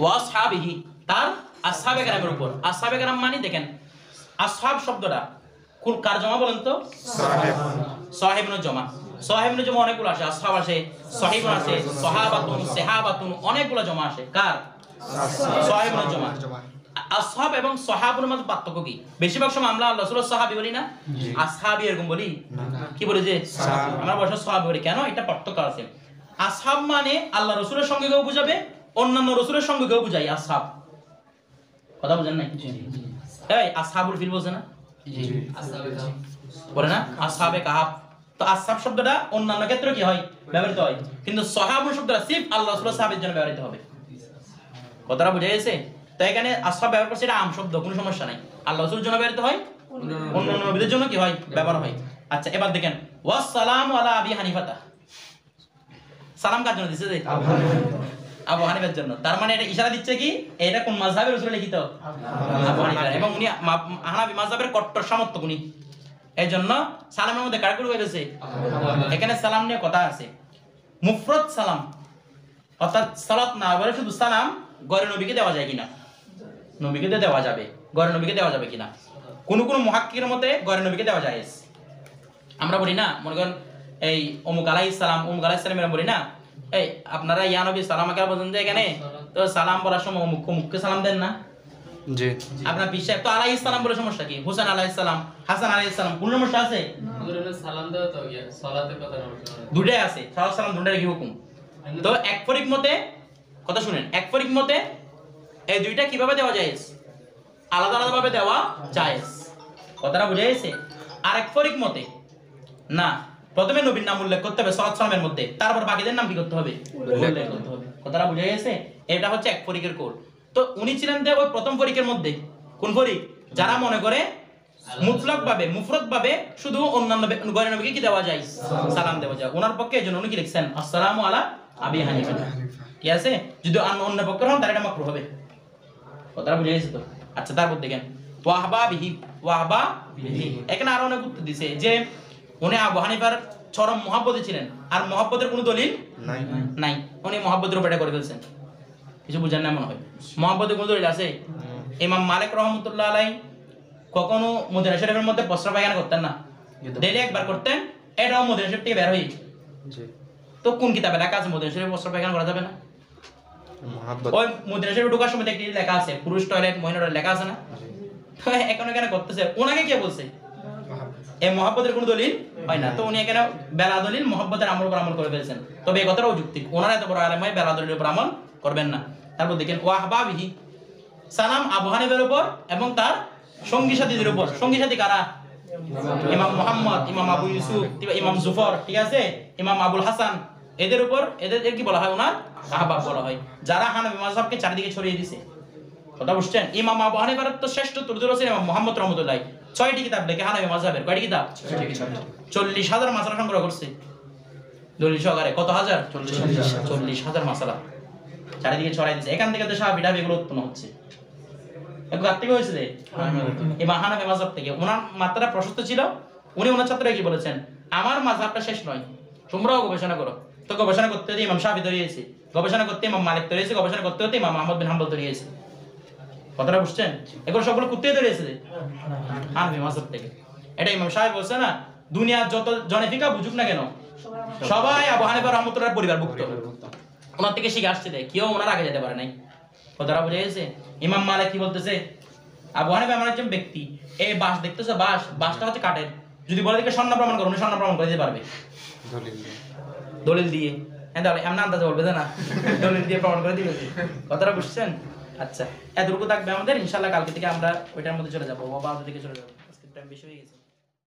ওয়াসহাবিহি, তার আসহাবে কেরামের উপর। আসহাবে কেরাম মানে দেখেন আসহাব শব্দটা কোন কার জমা বলেন তো? সাহেবুন জমা। সাহেবুন জমা অনেকগুলো আসে, আসহাব আসে, সাহিবুন আসে, সাহাবাতুন, সাহাবাতুন, অনেকগুলো জমা আসে। কার? সাহেবুন জমা। আসহাব এবং সাহাবুর মধ্যে পার্থক্য কি? বেশিরভাগ সময় আমরা আল্লাহ রাসূলের সাহাবী বলি না, আসহাবী এরকম বলি। কি বলি যে আমরা বসে সাহাবী বলি, কেন? এটা পার্থক্য আছে। আসহাব মানে আল্লাহ রাসূলের সঙ্গে কেউ বুঝাবে, অন্যান্য রাসূলের সঙ্গে কেউ বুঝাই আসহাব। কথা বুঝেন নাই? এই আসহাবুল ফিল বলছে না, বলে না আসহাবে কাহাফ। তো আসহাব শব্দটা অন্যান্য ক্ষেত্রে কি হয়, ব্যবহৃত হয়, কিন্তু সাহাবুল শব্দটা সিফ আল্লাহ রাসূলের সাহাবীর জন্য ব্যবহৃত হবে। কথাটা বুঝা গেছে? তো এখানে আসহাব ব্যবহার করছে, এটা আম শব্দ, কোনো সমস্যা নাই। আল্লাহ রাসূলের জন্য ব্যবহৃত হয়, অন্যান্য নবীদের জন্য কি হয়, ব্যবহার হয়। আচ্ছা এবার দেখেন ওয়াসসালামু আলা আবি হানিফাতা, সালাম কার জন্য দিছে? আবু হানিফার জন্য। তার মানে এটা ইশারা দিচ্ছে কি এটা কোন মাযহাবের উসুলে লিখিত? আবু হানিফা। এবং উনি হানাফি মাযহাবের কট্টর সমর্থক উনি। এইজন্য সালামের মধ্যে কার হয়ে গেছে? এখানে সালাম নিয়ে কথা আছে। মুফরদ সালাম অর্থাৎ সালাত না বলে শুধু সালাম গরে নবীকে দেওয়া যায় কিনা? নবীকে দেওয়া যাবে, গরে নবীকে দেওয়া যাবে কিনা? কোন কোন মুহাক্কিকের মতে গরে নবীকে দেওয়া যায়। আমরা বলি না, মনে করেন এই অমুক আলাইহিস সালাম, অমুক আলাইহিস সালাম এরা বলি না, এই আপনারা ইয়া নবী সালাম আকার বলেন যে এখানে, তো সালাম বলার সময় অমুক অমুককে সালাম দেন না? জি। আপনার বিশ্বাস তো আলাইহিস সালাম বলে সমস্যা কি? হুসেন আলাইহিস সালাম, হাসান আলাইহিস সালাম, কোন সমস্যা আছে? সালাম দেওয়া তো ইয়া সালাতের কথা না, দুটাই আছে, সালাত সালাম দুটাই কি হুকুম? তো এক ফরিক মতে কথা শুনেন, এক ফরিক মতে এই দুইটা কিভাবে দেওয়া যায়? আলাদা আলাদা ভাবে দেওয়া যায়। কথাটা বুঝা গেছে? আর এক ফরিক মতে না, প্রথমে নবীর নাম উল্লেখ করতে হবে সালাত সালামের মধ্যে, তারপর বাকিদের নাম কি করতে হবে? উল্লেখ করতে হবে। কথাটা বুঝা গেছে? এটা হচ্ছে এক ফরিকের কোড। তো উনি ছিলেন যে ওই প্রথম ফরিকের মধ্যে। কোন ফরিক? যারা মনে করে মুতলাক ভাবে মুফরদ ভাবে শুধু অন্যান্য গরে নবীকে কি দেওয়া যায়? সালাম দেওয়া যায়। ওনার পক্ষে এজন্য উনি কি লিখছেন আসসালামু আলা আবি হানিফা। ঠিক আছে? যদি অন্য পক্ষের হন তাহলে এটা মাকরুহ হবে। কথাটা বুঝা গেছে তো? আচ্ছা তারপর দেখেন ওয়াহবা বিহি, ওয়াহবা বিহি এখানে আরো অনেক উত্তর দিছে যে উনি আবু হানিফার চরম মহব্বতে ছিলেন, আর মহব্বতের কোনো দলিল নাই। নাই, উনি মহব্বতের উপর এটা করে ফেলছেন। কিছু বুঝেন না মনে হয়? মহব্বতের কোনো দলিল আছে? ইমাম মালিক রহমতুল্লাহ আলাই কখনো মদিনা শরীফের মধ্যে প্রস্রাব পায়খানা করতেন না, ডেইলি একবার করতেন, এটাও মদিনা শরীফ থেকে বের হই। জি। তো কোন কিতাবে লেখা আছে মদিনা শরীফে প্রস্রাব পায়খানা করা যাবে না? মুহাব্বত। ওই মদিনা শরীফে ঢোকার সময় একটি লেখা আছে, পুরুষ টয়লেট মহিলা টয়লেট লেখা আছে না? তো এখন এখানে করতেছে, ওনাকে কে বলছে? এই মহব্বতের কোনো দলিল হয় না। তো উনি এখানে বেলা দলিল মহব্বতের আমল উপর আমল করে ফেলছেন। তবে এই কথাটাও যুক্তিক, ওনারা এত বড় আলেম হয় বেলা দলিলের উপর আমল করবেন না। তারপর দেখেন ওয়াহবা বিহি, সালাম আবু হানিফার উপর এবং তার সঙ্গী সাথীদের উপর। সঙ্গী সাথী কারা? ইমাম মুহাম্মদ, ইমাম আবু ইউসুফ, ইমাম জুফর, ঠিক আছে, ইমাম আবুল হাসান, এদের উপর এদের কি বলা হয়? ওনার আহবাব বলা হয়, যারা হানাফি মাযহাবকে চারিদিকে ছড়িয়ে দিয়েছে। কথা বুঝছেন? ইমাম আবু হানিফার তো শ্রেষ্ঠ তুর্জুর হোসেন ইমাম মুহাম্মদ রহমতুল্লাহ 6টি কিতাব লেখে হানাফি মাযহাবের। কয়টি কিতাব? 40,000 মাসআলা সংগ্রহ করছে দলিল সহকারে। কত হাজার? 40,000 মাসআলা চারিদিকে ছড়াই দিয়েছে। এখান থেকে তো শাফিঈ এগুলো উৎপন্ন হচ্ছে। এগুলো কার থেকে হয়েছে? ইমাম হানাফি মাযহাব থেকে। ওনার মাত্রা প্রশস্ত ছিল। উনি ওনার ছাত্ররা কি বলেছেন? আমার মাযহাবটা শেষ নয়, তোমরাও গবেষণা করো। তো গবেষণা করতে হতে ইমাম শাফিঈ তৈরিয়েছে, গবেষণা করতে ইমাম মালিক তৈরিয়েছে, গবেষণা করতে হতে ইমাম আহমদ বিন হাম্বল তৈরিয়েছে। কথাটা বুঝছেন? এগুলো সবগুলো কোথায় তৈরিয়েছে? হানাফি মাযহাব থেকে। এটা ইমাম শাফিঈ বলছে না, দুনিয়ার যত জনে ফিকা বুঝুক না কেন সবাই আবু হানিফা রাহমাতুল্লাহর পরিবারভুক্ত। ওনার থেকে শিখে আসছে, কেউ ওনার আগে যেতে পারে নাই। কথাটা বুঝে গেছে? ইমাম মালিক কি বলতেছে? আবু হানিফা এমন একজন ব্যক্তি, এই বাঁশ দেখতেছে, বাঁশটা হচ্ছে কাঠের, যদি বলে দিকে স্বর্ণ প্রমাণ করো, উনি স্বর্ণ প্রমাণ করে দিতে পারবে দলিল দিয়ে। হ্যাঁ তাহলে এমন আন্দাজ বলবে না, দলিল দিয়ে প্রমাণ করে দিবে। কথাটা বুঝছেন? আচ্ছা এতটুকু থাকবে আমাদের। ইনশাআল্লাহ কালকে থেকে আমরা ওইটার মধ্যে চলে যাবো, বাবা দিকে চলে যাবো। আজকে টাইম বেশি হয়ে গেছে।